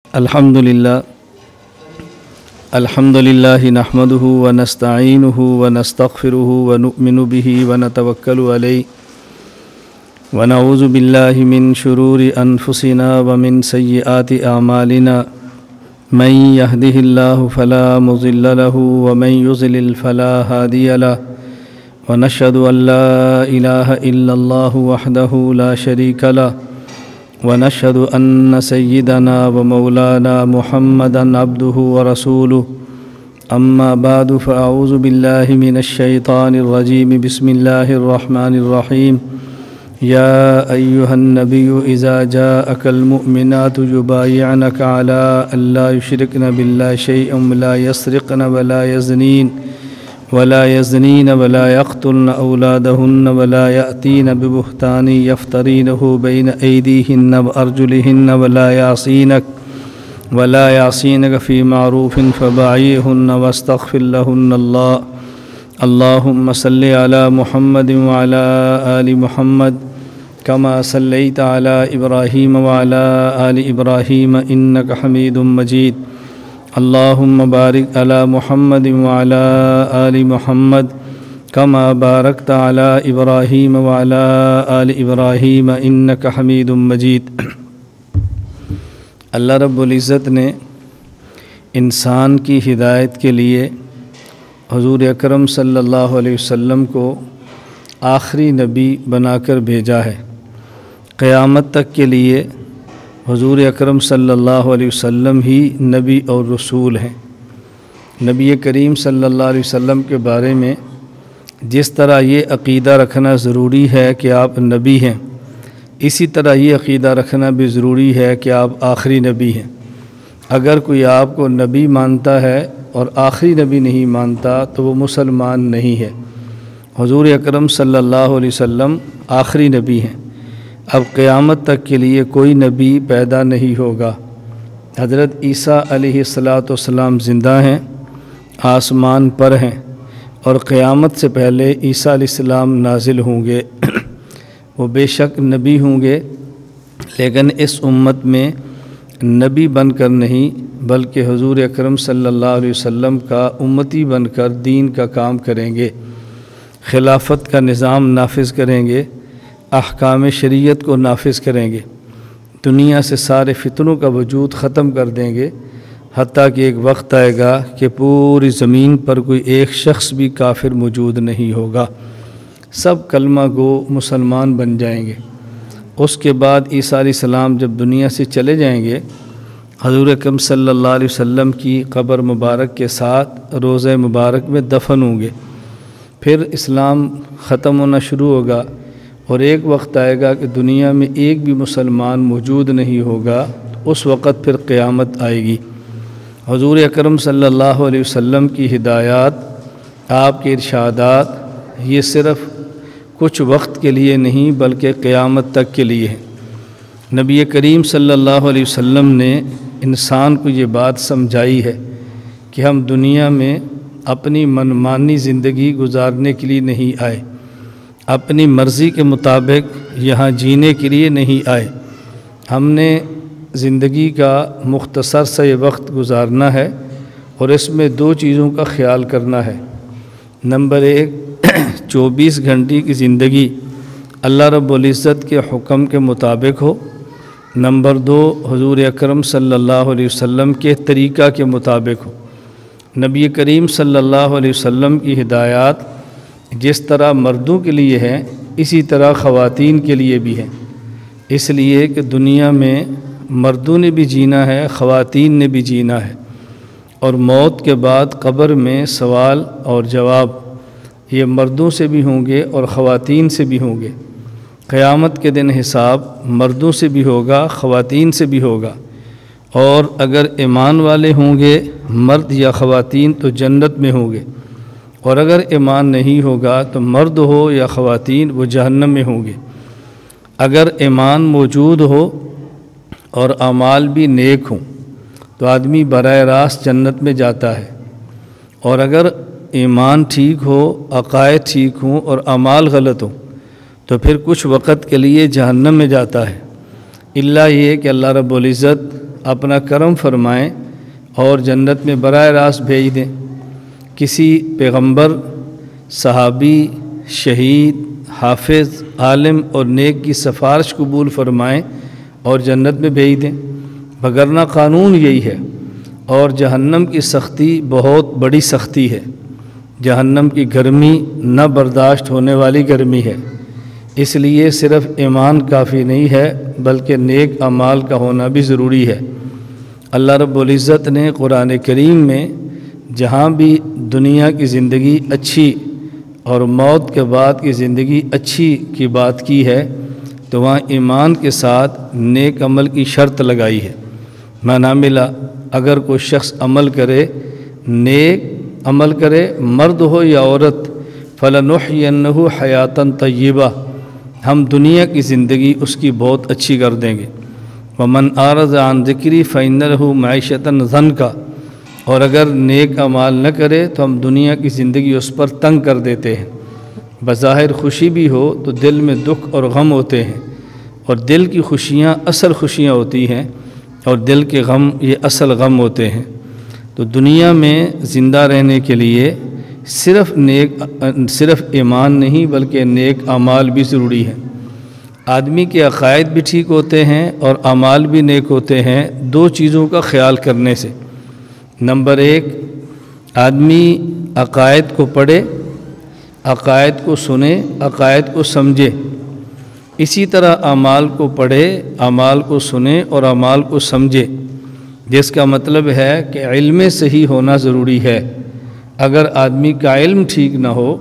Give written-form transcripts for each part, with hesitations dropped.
الحمدللہ نحمده ونستعینه ونستغفره ونؤمن به ونتوکل علیہ ونعوذ باللہ من شرور انفسنا ومن سیئات اعمالنا من يهده اللہ فلا مضل له ومن يضلل فلا هادی له ونشهد ان لا الہ الا اللہ وحدہ لا شریک له ونشهد أن سيدنا ومولانا محمدا عبده ورسوله أما بعد فأعوذ بالله من الشيطان الرجيم بسم الله الرحمن الرحيم يا أيها النبي إذا جاءك المؤمنات يبايعنك على أن لا يشركن بالله شيئا ولا يسرقن ولا يزنين ولا يقتلن أولادهن ولا يأتين ببهتان يفترينه بين أيديهن وأرجلهن ولا يعصينك في معروف فبايعهن واستغفر لهن الله اللهم صل على محمد وعلى آل محمد كما صليت على إبراهيم وعلى آل إبراهيم إنك حميد مجيد اللهم بارك على محمد وعلى آل محمد كما باركت على إبراهيم وعلى آل إبراهيم إنك حميد مجيد۔ اللہ رب العزت نے انسان کی ہدایت کے لیے حضور اکرم صلی اللہ علیہ وسلم کو آخری نبی بنا کر بھیجا ہے۔ قیامت تک کے لیے حضور اکرم صلی اللہ علیہ وسلم ہی نبی اور رسول ہیں۔ نبی کریم صلی اللہ علیہ وسلم کے بارے میں جس طرح یہ عقیدہ رکھنا ضروری ہے کہ آپ نبی ہیں، اسی طرح یہ عقیدہ رکھنا بھی ضروری ہے کہ آپ آخری نبی ہیں۔ اگر کوئی آپ کو نبی مانتا ہے اور آخری نبی نہیں مانتا تو وہ مسلمان نہیں ہے۔ حضور اکرم صلی اللہ علیہ وسلم آخری نبی ہیں۔ اب قیامت تک کے لیے کوئی نبی پیدا نہیں ہوگا۔ حضرت عیسیٰ علیہ السلام زندہ ہیں، آسمان پر ہیں، اور قیامت سے پہلے عیسیٰ علیہ السلام نازل ہوں گے۔ وہ بے شک نبی ہوں گے، لیکن اس امت میں نبی بن کر نہیں بلکہ حضور اکرم صلی اللہ علیہ وسلم کا امتی بن کر دین کا کام کریں گے، خلافت کا نظام نافذ کریں گے، احکام شریعت کو نافذ کریں گے، دنیا سے سارے فتنوں کا وجود ختم کر دیں گے، حتیٰ کہ ایک وقت آئے گا کہ پوری زمین پر کوئی ایک شخص بھی کافر موجود نہیں ہوگا، سب کلمہ گو مسلمان بن جائیں گے۔ اس کے بعد عیسیٰ علیہ السلام جب دنیا سے چلے جائیں گے، حضور اکرم صلی اللہ علیہ وسلم کی قبر مبارک کے ساتھ روضہ مبارک میں دفن ہوں گے۔ پھر اسلام ختم ہونا شروع ہوگا، اور ایک وقت آئے گا کہ دنیا میں ایک بھی مسلمان موجود نہیں ہوگا، اس وقت پھر قیامت آئے گی۔ حضور اکرم صلی اللہ علیہ وسلم کی ہدایات، آپ کے ارشادات، یہ صرف کچھ وقت کے لیے نہیں بلکہ قیامت تک کے لیے ہے۔ نبی کریم صلی اللہ علیہ وسلم نے انسان کو یہ بات سمجھائی ہے کہ ہم دنیا میں اپنی منمانی زندگی گزارنے کے لیے نہیں آئے، اپنی مرضی کے مطابق یہاں جینے کے لیے نہیں آئے۔ ہم نے زندگی کا مختصر سا یہ وقت گزارنا ہے، اور اس میں دو چیزوں کا خیال کرنا ہے۔ نمبر ایک، 24 گھنٹے کی زندگی اللہ رب العزت کے حکم کے مطابق ہو۔ نمبر دو، حضور اکرم صلی اللہ علیہ وسلم کے طریقہ کے مطابق ہو۔ نبی کریم صلی اللہ علیہ وسلم کی ہدایات جس طرح مردوں کے لیے ہیں اسی طرح خواتین کے لیے بھی ہیں، اس لیے کہ دنیا میں مردوں نے بھی جینا ہے، خواتین نے بھی جینا ہے، اور موت کے بعد قبر میں سوال اور جواب یہ مردوں سے بھی ہوں گے اور خواتین سے بھی ہوں گے۔ قیامت کے دن حساب مردوں سے بھی ہوگا، خواتین سے بھی ہوگا، اور اگر ایمان والے ہوں گے مرد یا خواتین تو جنت میں ہوں گے، اور اگر ایمان نہیں ہوگا تو مرد ہو یا خواتین وہ جہنم میں ہوں گے۔ اگر ایمان موجود ہو اور اعمال بھی نیک ہوں تو آدمی براہ راست جنت میں جاتا ہے، اور اگر ایمان ٹھیک ہو، عقائد ٹھیک ہوں اور اعمال غلط ہوں تو پھر کچھ وقت کے لیے جہنم میں جاتا ہے۔ الا یہ کہ اللہ رب العزت اپنا کرم فرمائیں اور جنت میں براہ راست بھیج دیں۔ کسی پیغمبر، صحابی، شہید، حافظ، عالم اور نیک کی سفارش قبول فرمائیں اور جنت میں بھیج دیں، وگرنہ قانون یہی ہے۔ اور جہنم کی سختی بہت بڑی سختی ہے، جہنم کی گرمی نہ برداشت ہونے والی گرمی ہے، اس لیے صرف ایمان کافی نہیں ہے بلکہ نیک اعمال کا ہونا بھی ضروری ہے۔ اللہ رب العزت نے قرآن کریم میں جہاں بھی دنیا کی زندگی اچھی اور موت کے بعد کی زندگی اچھی کی بات کی ہے تو وہاں ایمان کے ساتھ نیک عمل کی شرط لگائی ہے۔ من عمل، اگر کوئی شخص عمل کرے، نیک عمل کرے، مرد ہو یا عورت، فَلَنُحْيِيَنَّهُ حَيَاتًا طَيِّبَةً، ہم دنیا کی زندگی اس کی بہت اچھی کر دیں گے۔ وَمَنْ أَعْرَضَ عَنْ ذِكْرِي فَإِنَّ لَهُ مَعِيشَةً ضَنْكًا، اور اگر نیک اعمال نہ کرے تو ہم دنیا کی زندگی اس پر تنگ کر دیتے ہیں۔ بظاہر خوشی بھی ہو تو دل میں دکھ اور غم ہوتے ہیں، اور دل کی خوشیاں اصل خوشیاں ہوتی ہیں اور دل کے غم یہ اصل غم ہوتے ہیں۔ تو دنیا میں زندہ رہنے کے لیے صرف ایمان نہیں بلکہ نیک اعمال بھی ضروری ہیں۔ آدمی کے عقائد بھی ٹھیک ہوتے ہیں اور اعمال بھی نیک ہوتے ہیں دو چیزوں کا خیال کرنے سے۔ نمبر 1، آدمی عقائد کو پڑھے، عقائد کو سنے، عقائد کو سمجھے۔ اسی طرح اعمال کو پڑھے، اعمال کو سنے اور اعمال کو سمجھے، جس کا مطلب ہے کہ علم صحیح ہونا ضروری ہے۔ اگر آدمی کا علم ٹھیک نہ ہو،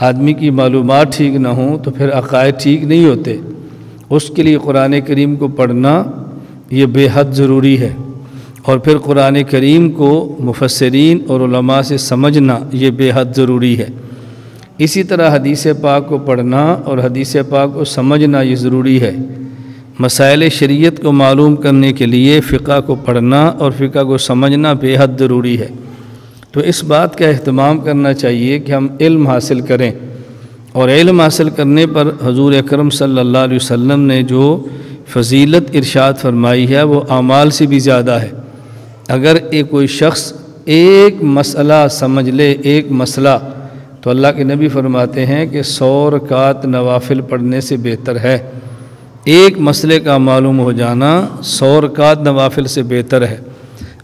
آدمی کی معلومات ٹھیک نہ ہوں تو پھر عقائد ٹھیک نہیں ہوتے۔ اس کے لیے قرآن کریم کو پڑھنا یہ بے حد ضروری ہے، اور پھر قرآن کریم کو مفسرین اور علماء سے سمجھنا یہ بے حد ضروری ہے۔ اسی طرح حدیث پاک کو پڑھنا اور حدیث پاک کو سمجھنا یہ ضروری ہے۔ مسائل شریعت کو معلوم کرنے کے لیے فقہ کو پڑھنا اور فقہ کو سمجھنا بے حد ضروری ہے۔ تو اس بات کا اہتمام کرنا چاہیے کہ ہم علم حاصل کریں، اور علم حاصل کرنے پر حضور اکرم صلی اللہ علیہ وسلم نے جو فضیلت ارشاد فرمائی ہے وہ اعمال سے بھی زیادہ ہے۔ اگر کوئی شخص ایک مسئلہ سمجھ لے، ایک مسئلہ، تو اللہ کے نبی فرماتے ہیں کہ 100 رکعت نوافل پڑھنے سے بہتر ہے۔ ایک مسئلے کا معلوم ہو جانا 100 رکعت نوافل سے بہتر ہے۔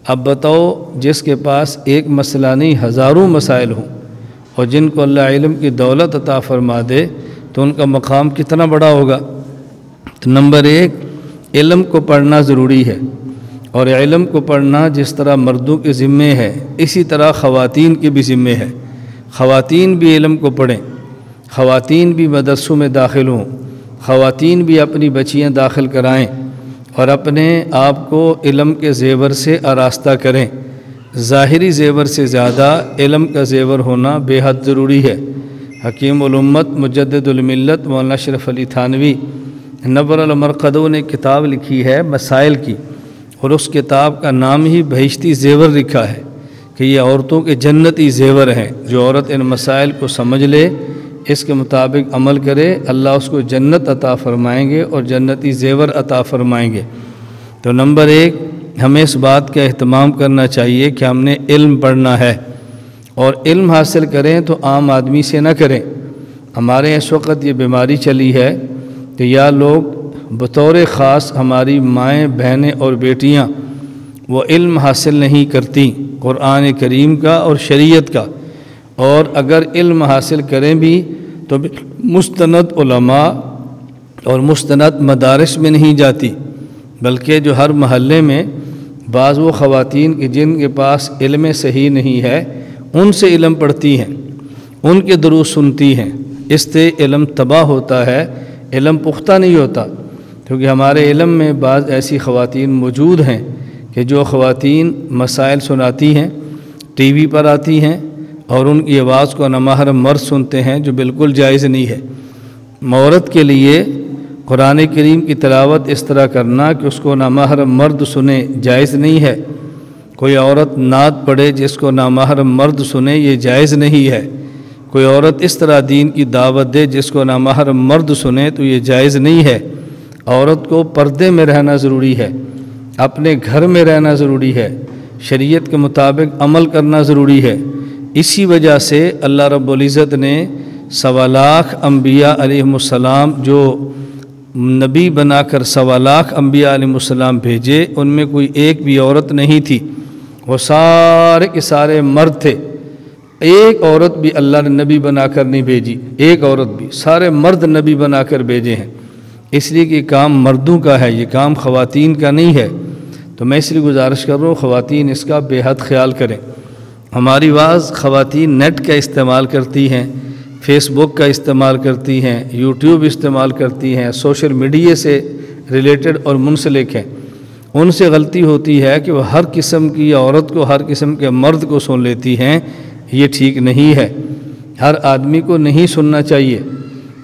اب بتاؤ، جس کے پاس ایک مسئلہ نہیں ہزاروں مسائل ہوں اور جن کو اللہ علم کی دولت عطا فرما دے تو ان کا مقام کتنا بڑا ہوگا۔ تو نمبر 1، علم کو پڑھنا ضروری ہے، اور علم کو پڑھنا جس طرح مردوں کے ذمے ہے اسی طرح خواتین کے بھی ذمے ہے۔ خواتین بھی علم کو پڑھیں، خواتین بھی مدرسوں میں داخل ہوں، خواتین بھی اپنی بچیاں داخل کرائیں اور اپنے آپ کو علم کے زیور سے آراستہ کریں۔ ظاہری زیور سے زیادہ علم کا زیور ہونا بے حد ضروری ہے۔ حکیم الامت مجدد الملت مولانا اشرف علی تھانوی نور المرقدوں نے کتاب لکھی ہے مسائل کی، اور اس کتاب کا نام ہی بہشتی زیور لکھا ہے کہ یہ عورتوں کے جنتی زیور ہیں۔ جو عورت ان مسائل کو سمجھ لے، اس کے مطابق عمل کرے، اللہ اس کو جنت عطا فرمائیں گے اور جنتی زیور عطا فرمائیں گے۔ تو نمبر 1، ہمیں اس بات کا اہتمام کرنا چاہیے کہ ہم نے علم پڑھنا ہے، اور علم حاصل کریں تو عام آدمی سے نہ کریں۔ ہمارے اس وقت یہ بیماری چلی ہے کہ یا لوگ بطور خاص ہماری مائیں، بہنیں اور بیٹیاں وہ علم حاصل نہیں کرتی قرآن کریم کا اور شریعت کا، اور اگر علم حاصل کریں بھی تو مستند علماء اور مستند مدارس میں نہیں جاتی، بلکہ جو ہر محلے میں بعض وہ خواتین کی جن کے پاس علم صحیح نہیں ہے ان سے علم پڑھتی ہیں، ان کے دروس سنتی ہیں۔ اس سے علم تباہ ہوتا ہے، علم پختہ نہیں ہوتا، کیونکہ ہمارے علم میں بعض ایسی خواتین موجود ہیں کہ جو خواتین مسائل سناتی ہیں، ٹی وی پر آتی ہیں اور ان کی آواز کو نامحرم مرد سنتے ہیں، جو بالکل جائز نہیں ہے۔ عورت کے لیے قرآن کریم کی تلاوت اس طرح کرنا کہ اس کو نامحرم مرد سنے جائز نہیں ہے۔ کوئی عورت نعت پڑھے جس کو نامحرم مرد سنے یہ جائز نہیں ہے۔ کوئی عورت اس طرح دین کی دعوت دے جس کو نامحرم مرد سنے تو یہ جائز نہیں ہے۔ عورت کو پردے میں رہنا ضروری ہے۔ اپنے گھر میں رہنا ضروری ہے، شریعت کے مطابق عمل کرنا ضروری ہے۔ اسی وجہ سے اللہ رب العزت نے 1.25 لاکھ انبیاء علیہم السلام جو نبی بنا کر 1.25 لاکھ انبیاء علیہم السلام بھیجے، ان میں کوئی ایک بھی عورت نہیں تھی، وہ سارے کے سارے مرد تھے۔ ایک عورت بھی اللہ نے نبی بنا کر نہیں بھیجی، ایک عورت بھی، سارے مرد نبی بنا کر بھیجے ہیں، اس لیے کہ یہ کام مردوں کا ہے، یہ کام خواتین کا نہیں ہے۔ تو میں اس لیے گزارش کر رہا ہوں خواتین اس کا بے حد خیال کریں۔ ہماری بعض خواتین نیٹ کا استعمال کرتی ہیں، فیس بک کا استعمال کرتی ہیں، یوٹیوب استعمال کرتی ہیں، سوشل میڈیا سے ریلیٹڈ اور منسلک ہیں۔ ان سے غلطی ہوتی ہے کہ وہ ہر قسم کی عورت کو، ہر قسم کے مرد کو سن لیتی ہیں، یہ ٹھیک نہیں ہے، ہر آدمی کو نہیں سننا چاہیے۔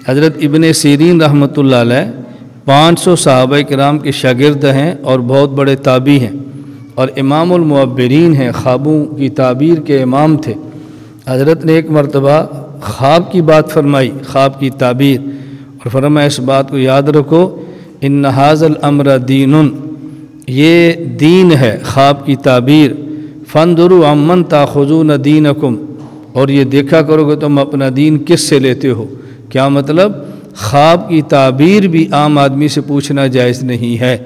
حضرت ابن سیرین رحمۃ اللہ علیہ 500 صحابہ کرام کے شاگرد ہیں اور بہت بڑے تابعی ہیں، اور امام المعبرین ہیں، خوابوں کی تعبیر کے امام تھے۔ حضرت نے ایک مرتبہ خواب کی بات فرمائی، خواب کی تعبیر، اور فرمایا اس بات کو یاد رکھو، ان ھذا الامر دین، یہ دین ہے، خواب کی تعبیر۔ فانظروا عمن تاخذون دینکم، اور یہ دیکھا کرو کہ تم اپنا دین کس سے لیتے ہو۔ کیا مطلب؟ خواب کی تعبیر بھی عام آدمی سے پوچھنا جائز نہیں ہے،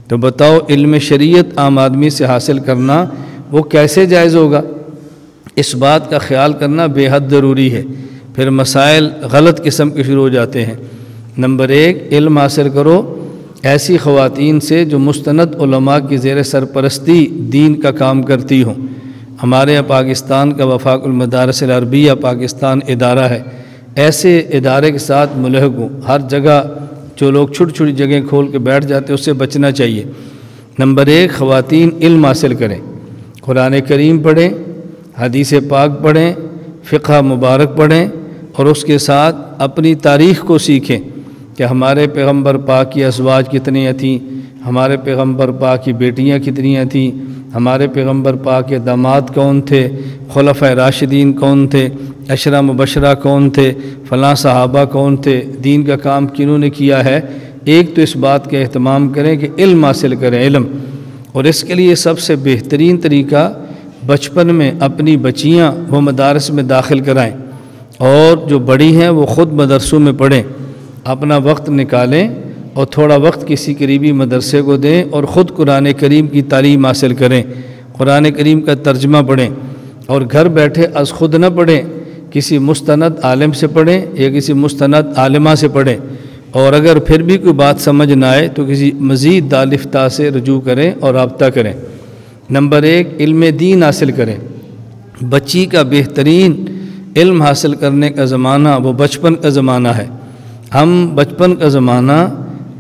تو بتاؤ علم شریعت عام آدمی سے حاصل کرنا وہ کیسے جائز ہوگا؟ اس بات کا خیال کرنا بے حد ضروری ہے، پھر مسائل غلط قسم کے شروع ہو جاتے ہیں۔ نمبر 1، علم حاصل کرو ایسی خواتین سے جو مستند علماء کی زیر سرپرستی دین کا کام کرتی ہوں۔ ہمارے یہاں پاکستان کا وفاق المدارس العربیہ پاکستان ادارہ ہے، ایسے ادارے کے ساتھ ملحق ہوں۔ ہر جگہ جو لوگ چھوٹی چھوٹی جگہیں کھول کے بیٹھ جاتے ہیں اس سے بچنا چاہیے۔ نمبر 1، خواتین علم حاصل کریں، قرآن کریم پڑھیں، حدیث پاک پڑھیں، فقہ مبارک پڑھیں، اور اس کے ساتھ اپنی تاریخ کو سیکھیں کہ ہمارے پیغمبر پاک کی ازواج کتنی تھیں، ہمارے پیغمبر پاک کی بیٹیاں کتنی تھیں، ہمارے پیغمبر پاک کے داماد کون تھے، خلفائے راشدین کون تھے، عشرہ مبشرہ کون تھے، فلاں صحابہ کون تھے، دین کا کام کنہوں نے کیا ہے۔ ایک تو اس بات کا اہتمام کریں کہ علم حاصل کریں، علم، اور اس کے لیے سب سے بہترین طریقہ بچپن میں اپنی بچیاں وہ مدارس میں داخل کرائیں، اور جو بڑی ہیں وہ خود مدرسوں میں پڑھیں، اپنا وقت نکالیں اور تھوڑا وقت کسی قریبی مدرسے کو دیں اور خود قرآن کریم کی تعلیم حاصل کریں، قرآن کریم کا ترجمہ پڑھیں، اور گھر بیٹھے از خود نہ پڑھیں، کسی مستند عالم سے پڑھیں یا کسی مستند عالمہ سے پڑھیں، اور اگر پھر بھی کوئی بات سمجھ نہ آئے تو کسی مزید دالفتہ سے رجوع کریں اور رابطہ کریں۔ نمبر 1، علم دین حاصل کریں۔ بچی کا بہترین علم حاصل کرنے کا زمانہ وہ بچپن کا زمانہ ہے۔ ہم بچپن کا زمانہ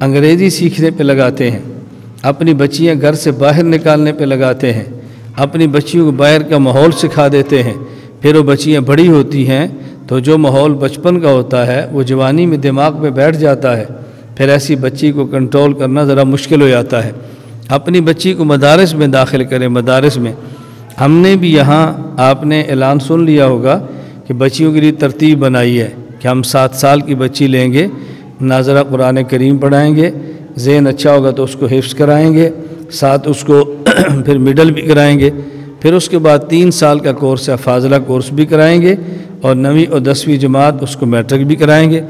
انگریزی سیکھنے پہ لگاتے ہیں، اپنی بچیاں گھر سے باہر نکالنے پہ لگاتے ہیں، اپنی بچیوں کو باہر کا ماحول سکھا دیتے ہیں، پھر وہ بچیاں بڑی ہوتی ہیں تو جو ماحول بچپن کا ہوتا ہے وہ جوانی میں دماغ میں بیٹھ جاتا ہے، پھر ایسی بچی کو کنٹرول کرنا ذرا مشکل ہو جاتا ہے۔ اپنی بچی کو مدارس میں داخل کریں، مدارس میں۔ ہم نے بھی یہاں، آپ نے اعلان سن لیا ہوگا کہ بچیوں کے لیے ترتیب بنائی ہے کہ ہم 7 سال کی بچی لیں گے، ناظرہ قرآن کریم پڑھائیں گے، ذہن اچھا ہوگا تو اس کو حفظ کرائیں گے، ساتھ اس کو پھر مڈل بھی کرائیں گے، پھر اس کے بعد 3 سال کا کورس ہے، فاضلہ کورس بھی کرائیں گے، اور 9ویں اور 10ویں جماعت اس کو میٹرک بھی کرائیں گے،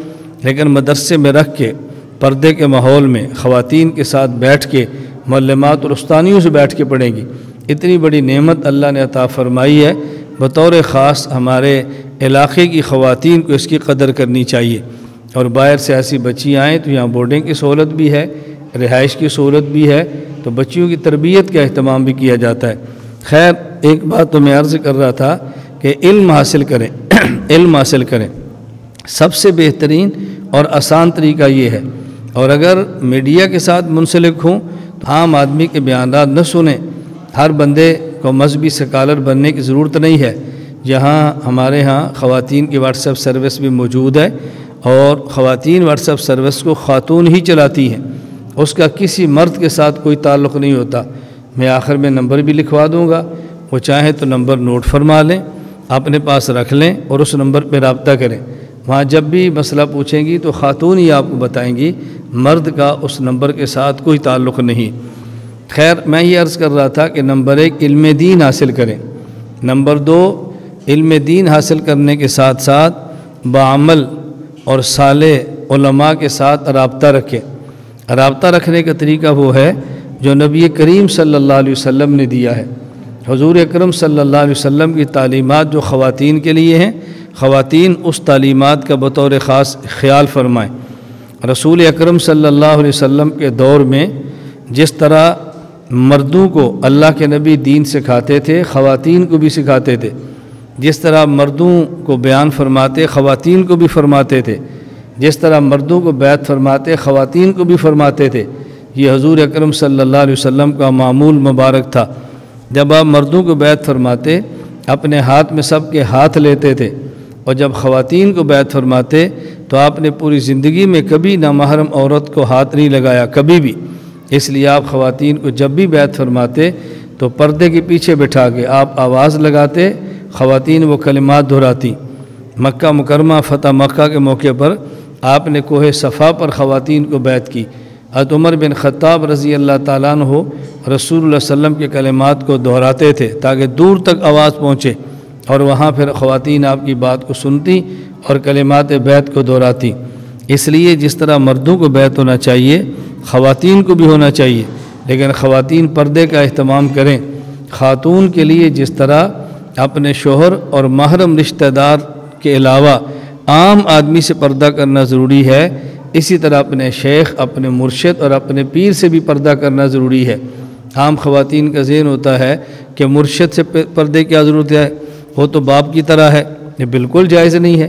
لیکن مدرسے میں رکھ کے پردے کے ماحول میں خواتین کے ساتھ بیٹھ کے معلمات اور استانیوں سے بیٹھ کے پڑھیں گی۔ اتنی بڑی نعمت اللہ نے عطا فرمائی ہے، بطور خاص ہمارے علاقے کی خواتین کو اس کی قدر کرنی چاہیے۔ اور باہر سے ایسی بچی آئیں تو یہاں بورڈنگ کی سہولت بھی ہے، رہائش کی سہولت بھی ہے، تو بچیوں کی تربیت کا اہتمام بھی کیا جاتا ہے۔ خیر، ایک بات تو میں عرض کر رہا تھا کہ علم حاصل کریں، علم حاصل کریں، سب سے بہترین اور آسان طریقہ یہ ہے۔ اور اگر میڈیا کے ساتھ منسلک ہوں تو عام آدمی کے بیانات نہ سنیں، ہر بندے کو مذہبی سکالر بننے کی ضرورت نہیں ہے۔ یہاں ہمارے ہاں خواتین کی واٹس ایپ سروس بھی موجود ہے، اور خواتین واٹس ایپ سروس کو خاتون ہی چلاتی ہیں، اس کا کسی مرد کے ساتھ کوئی تعلق نہیں ہوتا۔ میں آخر میں نمبر بھی لکھوا دوں گا، وہ چاہیں تو نمبر نوٹ فرما لیں، اپنے پاس رکھ لیں اور اس نمبر پہ رابطہ کریں۔ وہاں جب بھی مسئلہ پوچھیں گی تو خاتون ہی آپ کو بتائیں گی، مرد کا اس نمبر کے ساتھ کوئی تعلق نہیں۔ خیر میں یہ عرض کر رہا تھا کہ نمبر 1 علم دین حاصل کریں، نمبر 2 علم دین حاصل کرنے کے ساتھ ساتھ بعمل اور صالح علماء کے ساتھ رابطہ رکھیں۔ رابطہ رکھنے کا طریقہ وہ ہے جو نبی کریم صلی اللہ علیہ وسلم نے دیا ہے۔ حضور اکرم صلی اللہ علیہ وسلم کی تعلیمات جو خواتین کے لیے ہیں، خواتین اس تعلیمات کا بطور خاص خیال فرمائیں۔ رسول اکرم صلی اللہ علیہ وسلم کے دور میں جس طرح مردوں کو اللہ کے نبی دین سکھاتے تھے، خواتین کو بھی سکھاتے تھے، جس طرح مردوں کو بیان فرماتے خواتین کو بھی فرماتے تھے، جس طرح مردوں کو بیعت فرماتے خواتین کو بھی فرماتے تھے۔ یہ حضور اکرم صلی اللہ علیہ وسلم کا معمول مبارک تھا۔ جب آپ مردوں کو بیعت فرماتے اپنے ہاتھ میں سب کے ہاتھ لیتے تھے، اور جب خواتین کو بیعت فرماتے تو آپ نے پوری زندگی میں کبھی نامحرم عورت کو ہاتھ نہیں لگایا، کبھی بھی۔ اس لیے آپ خواتین کو جب بھی بیعت فرماتے تو پردے کے پیچھے بٹھا کے آپ آواز لگاتے، خواتین وہ کلمات دہراتی۔ مکہ مکرمہ فتح مکہ کے موقع پر آپ نے کوہ صفا پر خواتین کو بیعت کی۔ حضرت عمر بن خطاب رضی اللہ تعالیٰ عنہ رسول اللہ صلی اللہ علیہ وسلم کے کلمات کو دہراتے تھے تاکہ دور تک آواز پہنچے، اور وہاں پھر خواتین آپ کی بات کو سنتی اور کلمات بیعت کو دہراتی۔ اس لیے جس طرح مردوں کو بیعت ہونا چاہیے خواتین کو بھی ہونا چاہیے، لیکن خواتین پردے کا اہتمام کریں۔ خاتون کے لیے جس طرح اپنے شوہر اور محرم رشتہ دار کے علاوہ عام آدمی سے پردہ کرنا ضروری ہے، اسی طرح اپنے شیخ، اپنے مرشد اور اپنے پیر سے بھی پردہ کرنا ضروری ہے۔ عام خواتین کا ذہن ہوتا ہے کہ مرشد سے پردے کی ضرورت ہے، وہ تو باپ کی طرح ہے، یہ بالکل جائز نہیں ہے۔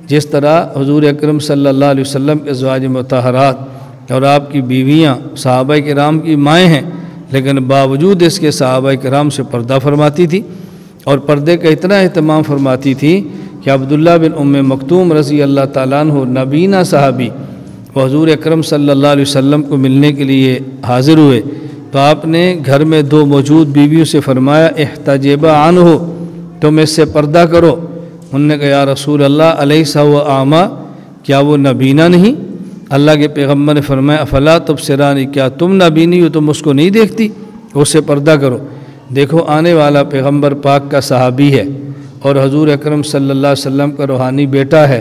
جس طرح حضور اکرم صلی اللہ علیہ وسلم کے ازواج مطہرات اور آپ کی بیویاں صحابہ کرام کی مائیں ہیں، لیکن باوجود اس کے صحابہ کرام سے پردہ فرماتی تھی، اور پردے کا اتنا اہتمام فرماتی تھی کہ عبداللہ بن ام مکتوم رضی اللہ تعالیٰ عنہ نابینا صحابی وہ حضور اکرم صلی اللہ علیہ وسلم کو ملنے کے لیے حاضر ہوئے تو آپ نے گھر میں 2 موجود بیویوں سے فرمایا احتجبا عنہ، تم اس سے پردہ کرو۔ انہوں نے کہا یا رسول اللہ الیس هو اعمی، کیا وہ نابینا نہیں؟ اللہ کے پیغمبر نے فرمایا افلا تبصرانی، کیا تم نابینی ہو، تم اس کو نہیں دیکھتی؟ اس سے پردہ کرو۔ دیکھو آنے والا پیغمبر پاک کا صحابی ہے اور حضور اکرم صلی اللہ علیہ وسلم کا روحانی بیٹا ہے،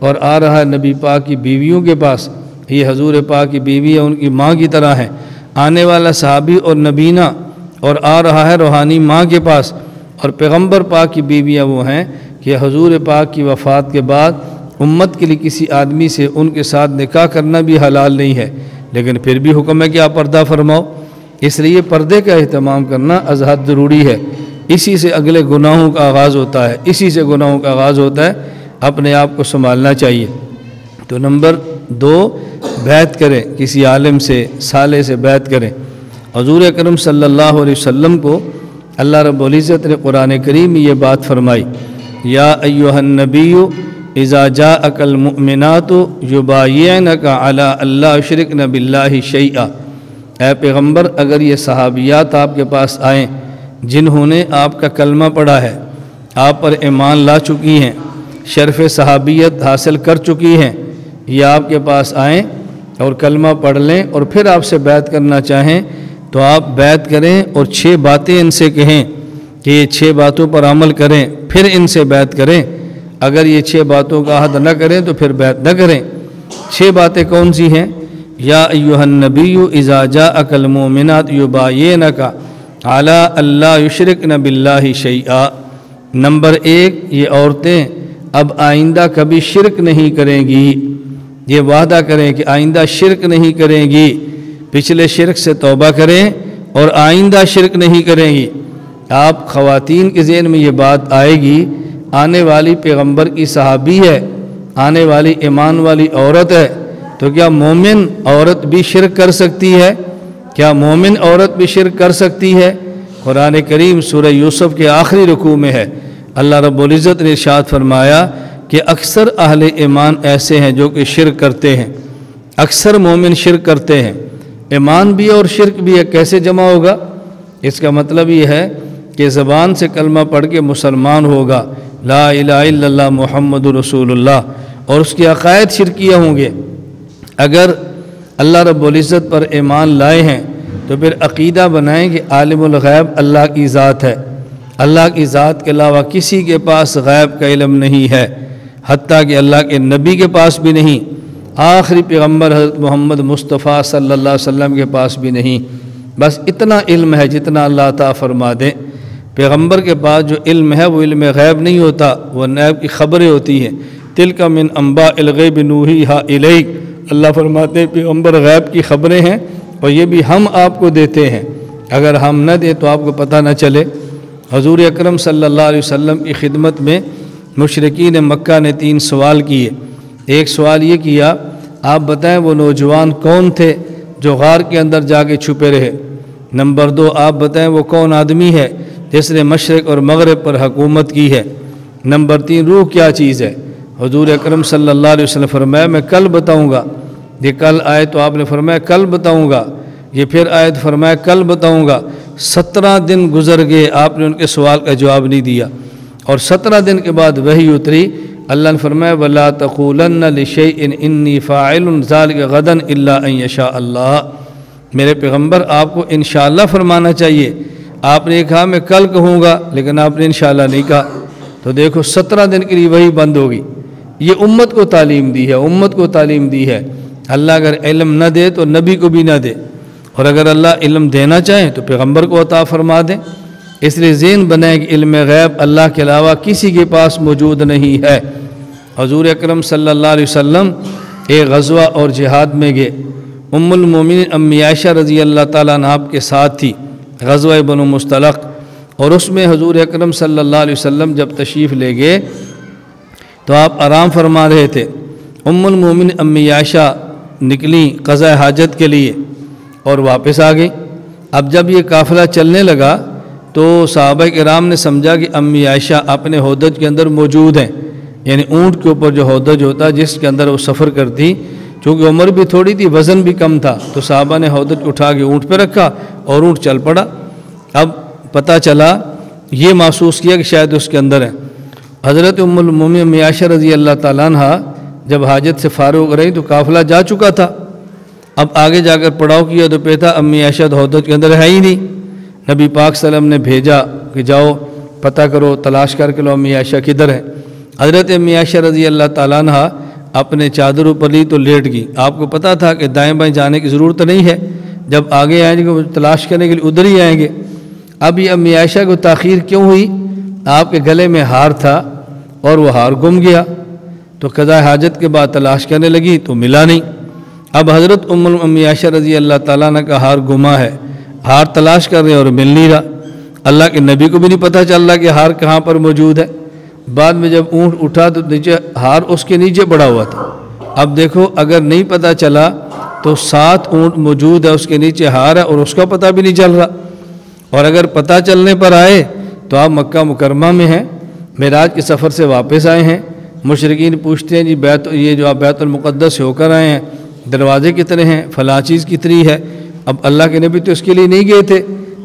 اور آ رہا ہے نبی پاک کی بیویوں کے پاس۔ یہ حضور پاک کی بیوی ان کی ماں کی طرح ہیں، آنے والا صحابی اور نبینا، اور آ رہا ہے روحانی ماں کے پاس، اور پیغمبر پاک کی بیویاں وہ ہیں کہ حضور پاک کی وفات کے بعد امت کے لیے کسی آدمی سے ان کے ساتھ نکاح کرنا بھی حلال نہیں ہے، لیکن پھر بھی حکم ہے کہ آپ پردہ فرماؤ۔ اس لیے پردے کا اہتمام کرنا از حد ضروری ہے۔ اسی سے اگلے گناہوں کا آغاز ہوتا ہے، اسی سے گناہوں کا آغاز ہوتا ہے، اپنے آپ کو سنبھالنا چاہیے۔ تو نمبر 2 بیعت کریں، کسی عالم سے صالح سے بیعت کریں۔ حضور اکرم صلی اللہ علیہ وسلم کو اللہ رب العزت نے قرآن کریم میں یہ بات فرمائی، یا ایھا النبی اذا جاءک المؤمنات یبایعنک علی الا یشرکن باللہ شیئا، اے پیغمبر اگر یہ صحابیات آپ کے پاس آئیں جنہوں نے آپ کا کلمہ پڑھا ہے، آپ پر ایمان لا چکی ہیں، شرف صحابیت حاصل کر چکی ہیں، یہ آپ کے پاس آئیں اور کلمہ پڑھ لیں اور پھر آپ سے بیعت کرنا چاہیں تو آپ بیعت کریں اور 6 باتیں ان سے کہیں کہ یہ 6 باتوں پر عمل کریں، پھر ان سے بیعت کریں۔ اگر یہ 6 باتوں کا عہد نہ کریں تو پھر بیعت نہ کریں۔ 6 باتیں کون سی ہیں؟ یا ایھا النبی اذا جاءک المؤمنات یبایعنک علی الا یشرکن باللہ شیئا۔ نمبر 1، یہ عورتیں اب آئندہ کبھی شرک نہیں کریں گی، یہ وعدہ کریں کہ آئندہ شرک نہیں کریں گی، پچھلے شرک سے توبہ کریں اور آئندہ شرک نہیں کریں گی۔ آپ خواتین کے ذہن میں یہ بات آئے گی، آنے والی پیغمبر کی صحابی ہے، آنے والی ایمان والی عورت ہے، تو کیا مومن عورت بھی شرک کر سکتی ہے؟ کیا مومن عورت بھی شرک کر سکتی ہے؟ قرآن کریم سورہ یوسف کے آخری رکوع میں ہے، اللہ رب العزت نے ارشاد فرمایا کہ اکثر اہل ایمان ایسے ہیں جو کہ شرک کرتے ہیں، اکثر مومن شرک کرتے ہیں۔ ایمان بھی اور شرک بھی ہے، کیسے جمع ہوگا؟ اس کا مطلب یہ ہے کہ زبان سے کلمہ پڑھ کے مسلمان ہوگا، لا الہ الا اللہ محمد رسول اللہ، اور اس کے عقائد شرکیہ ہوں گے۔ اگر اللہ رب العزت پر ایمان لائے ہیں تو پھر عقیدہ بنائیں کہ عالم الغیب اللہ کی ذات ہے، اللہ کی ذات کے علاوہ کسی کے پاس غیب کا علم نہیں ہے، حتیٰ کہ اللہ کے نبی کے پاس بھی نہیں، آخری پیغمبر حضرت محمد مصطفیٰ صلی اللہ علیہ وسلم کے پاس بھی نہیں۔ بس اتنا علم ہے جتنا اللہ تعالیٰ فرما دیں۔ پیغمبر کے پاس جو علم ہے وہ علم غیب نہیں ہوتا، وہ غیب کی خبریں ہوتی ہیں۔ تلک من انباء الغیب نوحیھا الیک، اللہ فرماتے ہیں پیغمبر غیب کی خبریں ہیں اور یہ بھی ہم آپ کو دیتے ہیں، اگر ہم نہ دیں تو آپ کو پتہ نہ چلے۔ حضور اکرم صلی اللہ علیہ وسلم کی خدمت میں مشرکین مکہ نے 3 سوال کیے۔ ایک سوال یہ کیا، آپ بتائیں وہ نوجوان کون تھے جو غار کے اندر جا کے چھپے رہے؟ نمبر 2، آپ بتائیں وہ کون آدمی ہے جس نے مشرق اور مغرب پر حکومت کی ہے؟ نمبر 3، روح کیا چیز ہے؟ حضور اکرم صلی اللہ علیہ وسلم فرمایا میں کل بتاؤں گا۔ یہ کل آئے تو آپ نے فرمایا کل بتاؤں گا، یہ پھر آئے تو فرمایا کل بتاؤں گا۔ 17 دن گزر گئے، آپ نے ان کے سوال کا جواب نہیں دیا، اور 17 دن کے بعد وحی اتری، اللہ نے فرمایا وَلَا تَقُولَنَّ لِشَيْءٍ إِنِّي فَاعِلٌ ذَلِكَ غَدًا إِلَّا أَن يَشَاءَ اللَّهُ۔ میرے پیغمبر آپ کو انشاءاللہ فرمانا چاہیے، آپ نے کہا میں کل کہوں گا، لیکن آپ نے انشاءاللہ نہیں کہا، تو دیکھو 17 دن کے لیے وہی بند ہوگی۔ یہ امت کو تعلیم دی ہے، امت کو تعلیم دی ہے۔ اللہ اگر علم نہ دے تو نبی کو بھی نہ دے، اور اگر اللہ علم دینا چاہیں تو پیغمبر کو عطا فرما دیں۔ اس لیے ذہن بنائیں کہ علم غیب اللہ کے علاوہ کسی کے پاس موجود نہیں ہے۔ حضور اکرم صلی اللہ علیہ وسلم ایک غزوہ اور جہاد میں گئے، ام المومنین امی عائشہ رضی اللہ تعالیٰ عنہ آپ کے ساتھ تھی، غزوہ بنو مستلق، اور اس میں حضور اکرم صلی اللہ علیہ وسلم جب تشریف لے گئے تو آپ آرام فرما رہے تھے۔ ام المومنین امی عائشہ نکلیں قضاء حاجت کے لیے اور واپس آ گئی۔ اب جب یہ قافلہ چلنے لگا تو صحابہ کرام نے سمجھا کہ امی عائشہ اپنے ہودج کے اندر موجود ہیں، یعنی اونٹ کے اوپر جو ہودج ہوتا جس کے اندر وہ سفر کرتی، چونکہ عمر بھی تھوڑی تھی، وزن بھی کم تھا، تو صحابہ نے ہودج اٹھا کے اونٹ پہ رکھا اور اونٹ چل پڑا۔ اب پتہ چلا، یہ محسوس کیا کہ شاید اس کے اندر ہے۔ حضرت ام المومنین امی عائشہ رضی اللہ تعالیٰ عنہ جب حاجت سے فارغ رہی تو قافلہ جا چکا تھا، اب آگے جا کر پڑاؤ کیا تو پیتا امی عائشہ ہودج کے اندر ہے ہی نہیں۔ نبی پاک صلی اللہ علیہ وسلم نے بھیجا کہ جاؤ پتہ کرو، تلاش کر کے لو امی عائشہ کدھر ہے۔ حضرت امی عائشہ رضی اللہ تعالیٰ عنہ اپنے چادر اوپر لی تو لیٹ گئی۔ آپ کو پتہ تھا کہ دائیں بائیں جانے کی ضرورت نہیں ہے، جب آگے آئیں گے تلاش کرنے کے لیے ادھر ہی آئیں گے۔ اب یہ امی عائشہ کو تاخیر کیوں ہوئی؟ آپ کے گلے میں ہار تھا اور وہ ہار گم گیا، تو قضاء حاجت کے بعد تلاش کرنے لگی تو ملا نہیں۔ اب حضرت امی عائشہ رضی اللہ تعالیٰ عنہ کا ہار گما ہے، ہار تلاش کر رہے ہیں اور مل نہیں رہا۔ اللہ کے نبی کو بھی نہیں پتہ چل رہا کہ ہار کہاں پر موجود ہے۔ بعد میں جب اونٹ اٹھا تو نیچے ہار اس کے نیچے پڑا ہوا تھا۔ اب دیکھو اگر نہیں پتہ چلا تو 7 اونٹ موجود ہے، اس کے نیچے ہار ہے اور اس کا پتہ بھی نہیں چل رہا، اور اگر پتہ چلنے پر آئے تو آپ مکہ مکرمہ میں ہیں، معراج کے سفر سے واپس آئے ہیں، مشرکین پوچھتے ہیں جی یہ جو آپ بیت المقدس سے ہو کر آئے ہیں دروازے کتنے ہیں، فلاں چیز کتنی ہے۔ اب اللہ کے نبی تو اس کے لیے نہیں گئے تھے،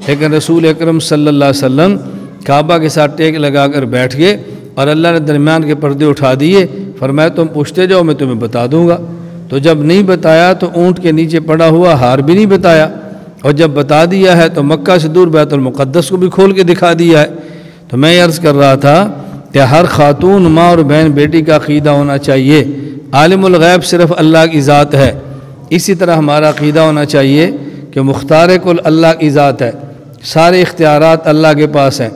لیکن رسول اکرم صلی اللہ علیہ وسلم کعبہ کے ساتھ ٹیک لگا کر بیٹھ گئے اور اللہ نے درمیان کے پردے اٹھا دیے، فرمایا تم پوچھتے جاؤ میں تمہیں بتا دوں گا۔ تو جب نہیں بتایا تو اونٹ کے نیچے پڑا ہوا ہار بھی نہیں بتایا، اور جب بتا دیا ہے تو مکہ سے دور بیت المقدس کو بھی کھول کے دکھا دیا ہے۔ تو میں عرض کر رہا تھا کہ ہر خاتون ماں اور بہن بیٹی کا عقیدہ ہونا چاہیے عالم الغیب صرف اللہ کی ذات ہے۔ اسی طرح ہمارا عقیدہ ہونا چاہیے کہ مختار کل اللہ کی ذات ہے، سارے اختیارات اللہ کے پاس ہیں،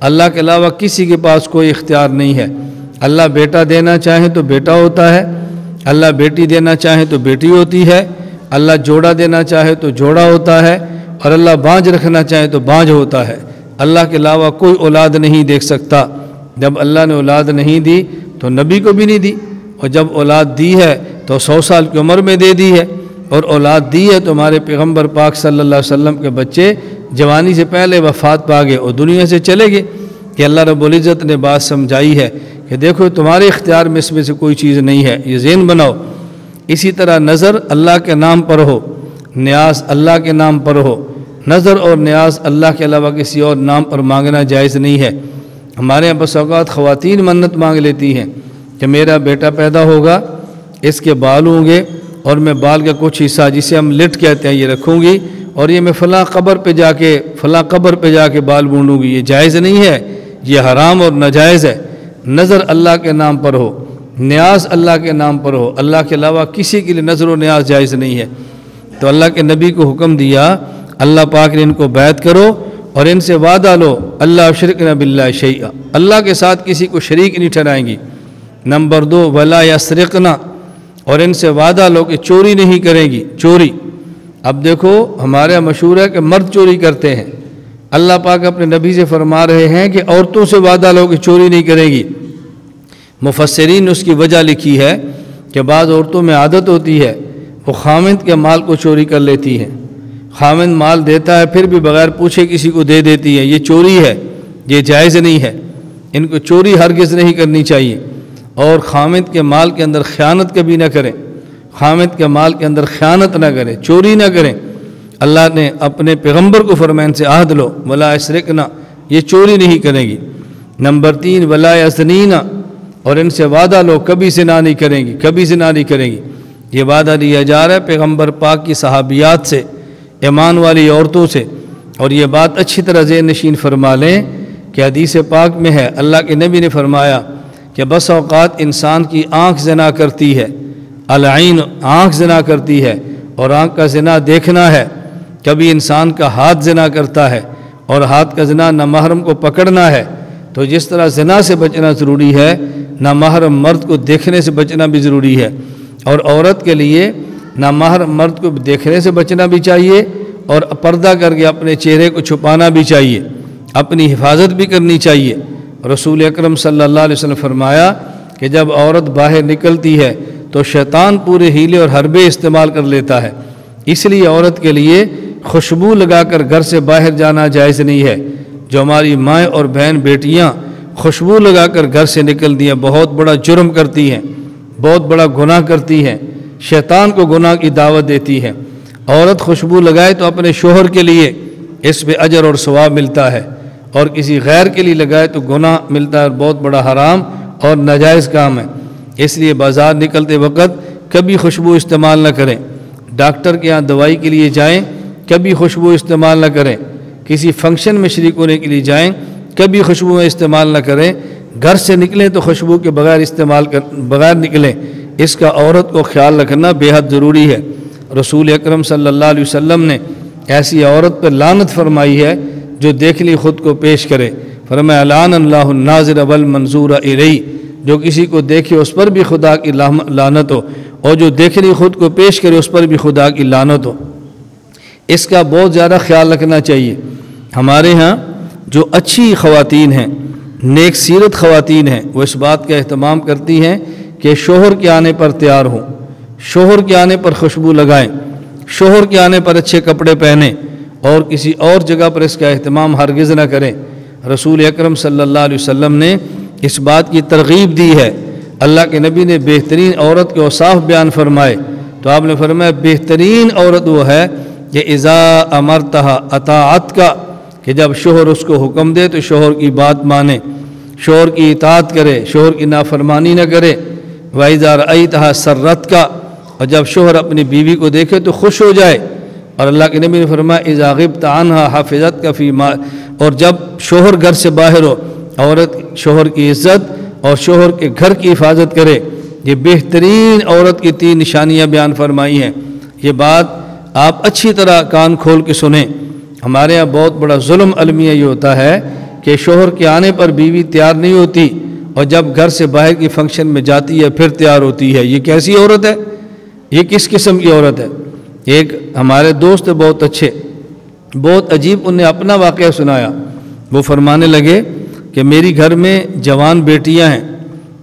اللہ کے علاوہ کسی کے پاس کوئی اختیار نہیں ہے۔ اللہ بیٹا دینا چاہے تو بیٹا ہوتا ہے، اللہ بیٹی دینا چاہے تو بیٹی ہوتی ہے، اللہ جوڑا دینا چاہے تو جوڑا ہوتا ہے، اور اللہ بانجھ رکھنا چاہے تو بانجھ ہوتا ہے۔ اللہ کے علاوہ کوئی اولاد نہیں دیکھ سکتا۔ جب اللہ نے اولاد نہیں دی تو نبی کو بھی نہیں دی، اور جب اولاد دی ہے تو 100 سال کی عمر میں دے دی ہے، اور اولاد دی ہے تو ہمارے پیغمبر پاک صلی اللہ علیہ وسلم کے بچے جوانی سے پہلے وفات پا گئے اور دنیا سے چلے گئے، کہ اللہ رب العزت نے بات سمجھائی ہے کہ دیکھو تمہارے اختیار میں اس میں سے کوئی چیز نہیں ہے، یہ ذہن بناؤ۔ اسی طرح نظر اللہ کے نام پر ہو، نیاز اللہ کے نام پر ہو، نظر اور نیاز اللہ کے علاوہ کسی اور نام پر مانگنا جائز نہیں ہے۔ ہمارے یہاں بس اوقات خواتین منت مانگ لیتی ہیں کہ میرا بیٹا پیدا ہوگا، اس کے بال ہوں گے اور میں بال کا کچھ حصہ جسے ہم لٹ کہتے ہیں یہ رکھوں گی اور یہ میں فلاں قبر پہ جا کے بال بونڈوں گی، یہ جائز نہیں ہے، یہ حرام اور ناجائز ہے۔ نظر اللہ کے نام پر ہو، نیاز اللہ کے نام پر ہو، اللہ کے علاوہ کسی کے لیے نظر و نیاز جائز نہیں ہے۔ تو اللہ کے نبی کو حکم دیا، اللہ پاک نے ان کو بیعت کرو اور ان سے وعدہ لو، اللہ اشرکنا باللہ شیئا، اللہ کے ساتھ کسی کو شریک نہیں ٹھہرائیں گی۔ نمبر 2 ولا یسرقنا، اور ان سے وعدہ لو کہ چوری نہیں کریں گی۔ چوری، اب دیکھو ہمارے مشہور ہے کہ مرد چوری کرتے ہیں، اللہ پاک اپنے نبی سے فرما رہے ہیں کہ عورتوں سے وعدہ لو کہ چوری نہیں کریں گی۔ مفسرین نے اس کی وجہ لکھی ہے کہ بعض عورتوں میں عادت ہوتی ہے وہ خامند کے مال کو چوری کر لیتی ہیں، خامند مال دیتا ہے پھر بھی بغیر پوچھے کسی کو دے دیتی ہے، یہ چوری ہے، یہ جائز نہیں ہے، ان کو چوری ہرگز نہیں کرنی چاہیے۔ اور خامند کے مال کے اندر خیانت کبھی نہ کریں، خامند کے مال کے اندر خیانت نہ کریں، چوری نہ کریں۔ اللہ نے اپنے پیغمبر کو فرمایا ان سے عہد لو، ولا یسرقنا، یہ چوری نہیں کریں گی۔ نمبر 3 ولا یزنینا، اور ان سے وعدہ لو کبھی زنا نہیں کریں گی، کبھی زنا نہیں کریں گی۔ یہ وعدہ لیا جا رہا ہے پیغمبر پاک کی صحابیات سے، ایمان والی عورتوں سے۔ اور یہ بات اچھی طرح ذہن نشین فرما لیں کہ حدیث پاک میں ہے، اللہ کے نبی نے فرمایا کہ بس اوقات انسان کی آنکھ زنا کرتی ہے، العین آنکھ زنا کرتی ہے، اور آنکھ کا زنا دیکھنا ہے۔ کبھی انسان کا ہاتھ زنا کرتا ہے، اور ہاتھ کا زنا نامحرم کو پکڑنا ہے۔ تو جس طرح زنا سے بچنا ضروری ہے، نامحرم مرد کو دیکھنے سے بچنا بھی ضروری ہے۔ اور عورت کے لیے نامحرم مرد کو دیکھنے سے بچنا بھی چاہیے، اور پردہ کر کے اپنے چہرے کو چھپانا بھی چاہیے، اپنی حفاظت بھی کرنی چاہیے۔ رسول اکرم صلی اللہ علیہ وسلم فرمایا کہ جب عورت باہر نکلتی ہے تو شیطان پورے ہیلے اور حربے استعمال کر لیتا ہے، اس لیے عورت کے لیے خوشبو لگا کر گھر سے باہر جانا جائز نہیں ہے۔ جو ہماری مائیں اور بہن بیٹیاں خوشبو لگا کر گھر سے نکل دیا بہت بڑا جرم کرتی ہیں، بہت بڑا گناہ کرتی ہیں، شیطان کو گناہ کی دعوت دیتی ہے۔ عورت خوشبو لگائے تو اپنے شوہر کے لیے اس پہ اجر اور ثواب ملتا ہے، اور کسی غیر کے لیے لگائے تو گناہ ملتا ہے، بہت بڑا حرام اور ناجائز کام ہے۔ اس لیے بازار نکلتے وقت کبھی خوشبو استعمال نہ کریں، ڈاکٹر کے ہاں دوائی کے لیے جائیں کبھی خوشبو استعمال نہ کریں، کسی فنکشن میں شریک ہونے کے لیے جائیں کبھی خوشبو استعمال نہ کریں، گھر سے نکلیں تو خوشبو کے بغیر نکلیں۔ اس کا عورت کو خیال رکھنا بے حد ضروری ہے۔ رسول اکرم صلی اللہ علیہ وسلم نے ایسی عورت پر لعنت فرمائی ہے جو دیکھ لی خود کو پیش کرے، فرمایا لعن اللہ الناظر والمنظور الیہ، جو کسی کو دیکھے اس پر بھی خدا کی لعنت ہو، اور جو دیکھ لی خود کو پیش کرے اس پر بھی خدا کی لعنت ہو۔ اس کا بہت زیادہ خیال رکھنا چاہیے۔ ہمارے ہاں جو اچھی خواتین ہیں، نیک سیرت خواتین ہیں، وہ اس بات کا اہتمام کرتی ہیں کہ شوہر کے آنے پر تیار ہوں، شوہر کے آنے پر خوشبو لگائیں، شوہر کے آنے پر اچھے کپڑے پہنیں، اور کسی اور جگہ پر اس کا اہتمام ہرگز نہ کریں۔ رسول اکرم صلی اللہ علیہ وسلم نے اس بات کی ترغیب دی ہے۔ اللہ کے نبی نے بہترین عورت کے اوصاف بیان فرمائے تو آپ نے فرمایا بہترین عورت وہ ہے کہ اذا امرتہا اطاعت کا، کہ جب شوہر اس کو حکم دے تو شوہر کی بات مانے، شوہر کی اطاعت کرے، شوہر کی نافرمانی نہ کرے۔ وَإِذَا رَأَيْتَهَا سَرَّتْكَ، اور جب شوہر اپنی بیوی کو دیکھے تو خوش ہو جائے۔ اور اللہ کے نبی نے فرمایا اذا غبت عنها حفظتك فی ما، اور جب شوہر گھر سے باہر ہو عورت شوہر کی عزت اور شوہر کے گھر کی حفاظت کرے۔ یہ بہترین عورت کی 3 نشانیاں بیان فرمائی ہیں۔ یہ بات آپ اچھی طرح کان کھول کے سنیں۔ ہمارے یہاں بہت بڑا ظلم المیہ یہ ہوتا ہے کہ شوہر کے آنے پر بیوی تیار نہیں ہوتی، اور جب گھر سے باہر کی فنکشن میں جاتی ہے پھر تیار ہوتی ہے۔ یہ کیسی عورت ہے؟ یہ کس قسم کی عورت ہے؟ ایک ہمارے دوست بہت اچھے، بہت عجیب، انہیں اپنا واقعہ سنایا۔ وہ فرمانے لگے کہ میری گھر میں جوان بیٹیاں ہیں،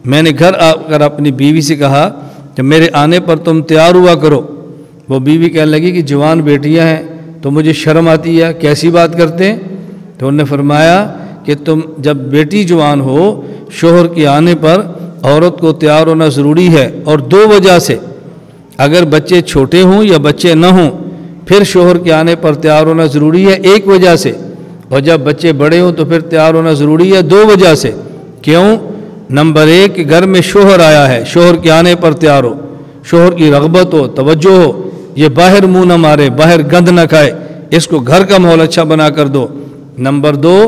میں نے گھر آ کر اپنی بیوی سے کہا کہ میرے آنے پر تم تیار ہوا کرو۔ وہ بیوی کہنے لگی کہ جوان بیٹیاں ہیں تو مجھے شرم آتی ہے، کیسی بات کرتے ہیں؟ تو انہوں نے فرمایا کہ تم جب بیٹی جوان ہو، شوہر کے آنے پر عورت کو تیار ہونا ضروری ہے، اور 2 وجہ سے۔ اگر بچے چھوٹے ہوں یا بچے نہ ہوں پھر شوہر کے آنے پر تیار ہونا ضروری ہے 1 وجہ سے، اور جب بچے بڑے ہوں تو پھر تیار ہونا ضروری ہے 2 وجہ سے۔ کیوں؟ نمبر 1 کہ گھر میں شوہر آیا ہے، شوہر کے آنے پر تیار ہو، شوہر کی رغبت ہو، توجہ ہو، یہ باہر منہ نہ مارے، باہر گند نہ کھائے، اس کو گھر کا ماحول اچھا بنا کر دو۔ نمبر 2،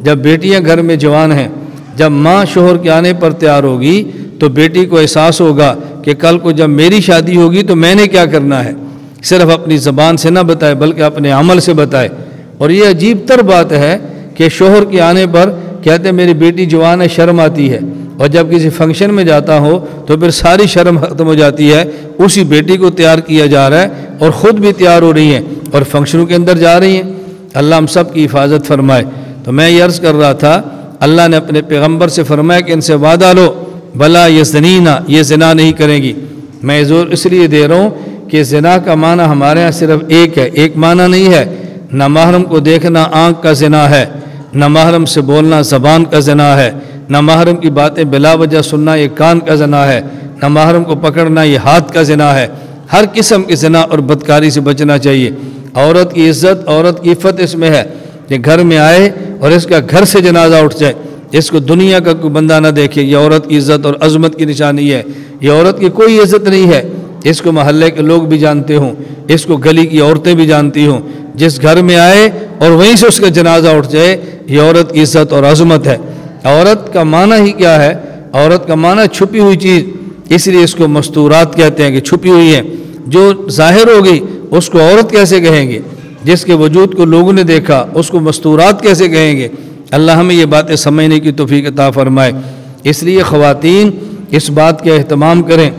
جب بیٹیاں گھر میں جوان ہیں، جب ماں شوہر کے آنے پر تیار ہوگی تو بیٹی کو احساس ہوگا کہ کل کو جب میری شادی ہوگی تو میں نے کیا کرنا ہے، صرف اپنی زبان سے نہ بتائے بلکہ اپنے عمل سے بتائے۔ اور یہ عجیب تر بات ہے کہ شوہر کے آنے پر کہتے ہیں میری بیٹی جوان ہے، شرم آتی ہے، اور جب کسی فنکشن میں جاتا ہو تو پھر ساری شرم ختم ہو جاتی ہے، اسی بیٹی کو تیار کیا جا رہا ہے اور خود بھی تیار ہو رہی ہیں اور فنکشنوں کے اندر جا رہی ہیں۔ اللہ ہم سب کی حفاظت فرمائے۔ تو میں یہ عرض کر رہا تھا، اللہ نے اپنے پیغمبر سے فرمایا کہ ان سے وعدہ لو، بلا یزنینہ، یہ زنا نہیں کریں گی۔ میں زور اس لیے دے رہا ہوں کہ زنا کا معنی ہمارے ہاں صرف ایک ہے، ایک معنی نہیں ہے۔ نامحرم کو دیکھنا آنکھ کا زنا ہے، نامحرم سے بولنا زبان کا زنا ہے، نامحرم کی باتیں بلا وجہ سننا یہ کان کا زنا ہے، نامحرم کو پکڑنا یہ ہاتھ کا زنا ہے۔ ہر قسم کے زنا اور بدکاری سے بچنا چاہیے۔ عورت کی عزت، عورت کی عفت اس میں ہے کہ گھر میں آئے اور اس کا گھر سے جنازہ اٹھ جائے، اس کو دنیا کا کوئی بندہ نہ دیکھے، یہ عورت کی عزت اور عظمت کی نشانی ہے۔ یہ عورت کی کوئی عزت نہیں ہے، اس کو محلے کے لوگ بھی جانتے ہوں، اس کو گلی کی عورتیں بھی جانتی ہوں۔ جس گھر میں آئے اور وہیں سے اس کا جنازہ اٹھ جائے، یہ عورت کی عزت اور عظمت ہے۔ عورت کا معنی ہی کیا ہے؟ عورت کا معنی چھپی ہوئی چیز، اس لیے اس کو مستورات کہتے ہیں کہ چھپی ہوئی ہے۔ جو ظاہر ہو گئی اس کو عورت کیسے کہیں گے؟ جس کے وجود کو لوگوں نے دیکھا اس کو مستورات کیسے کہیں گے؟ اللہ ہمیں یہ باتیں سمجھنے کی توفیق عطا فرمائے۔ اس لیے خواتین اس بات کا اہتمام کریں،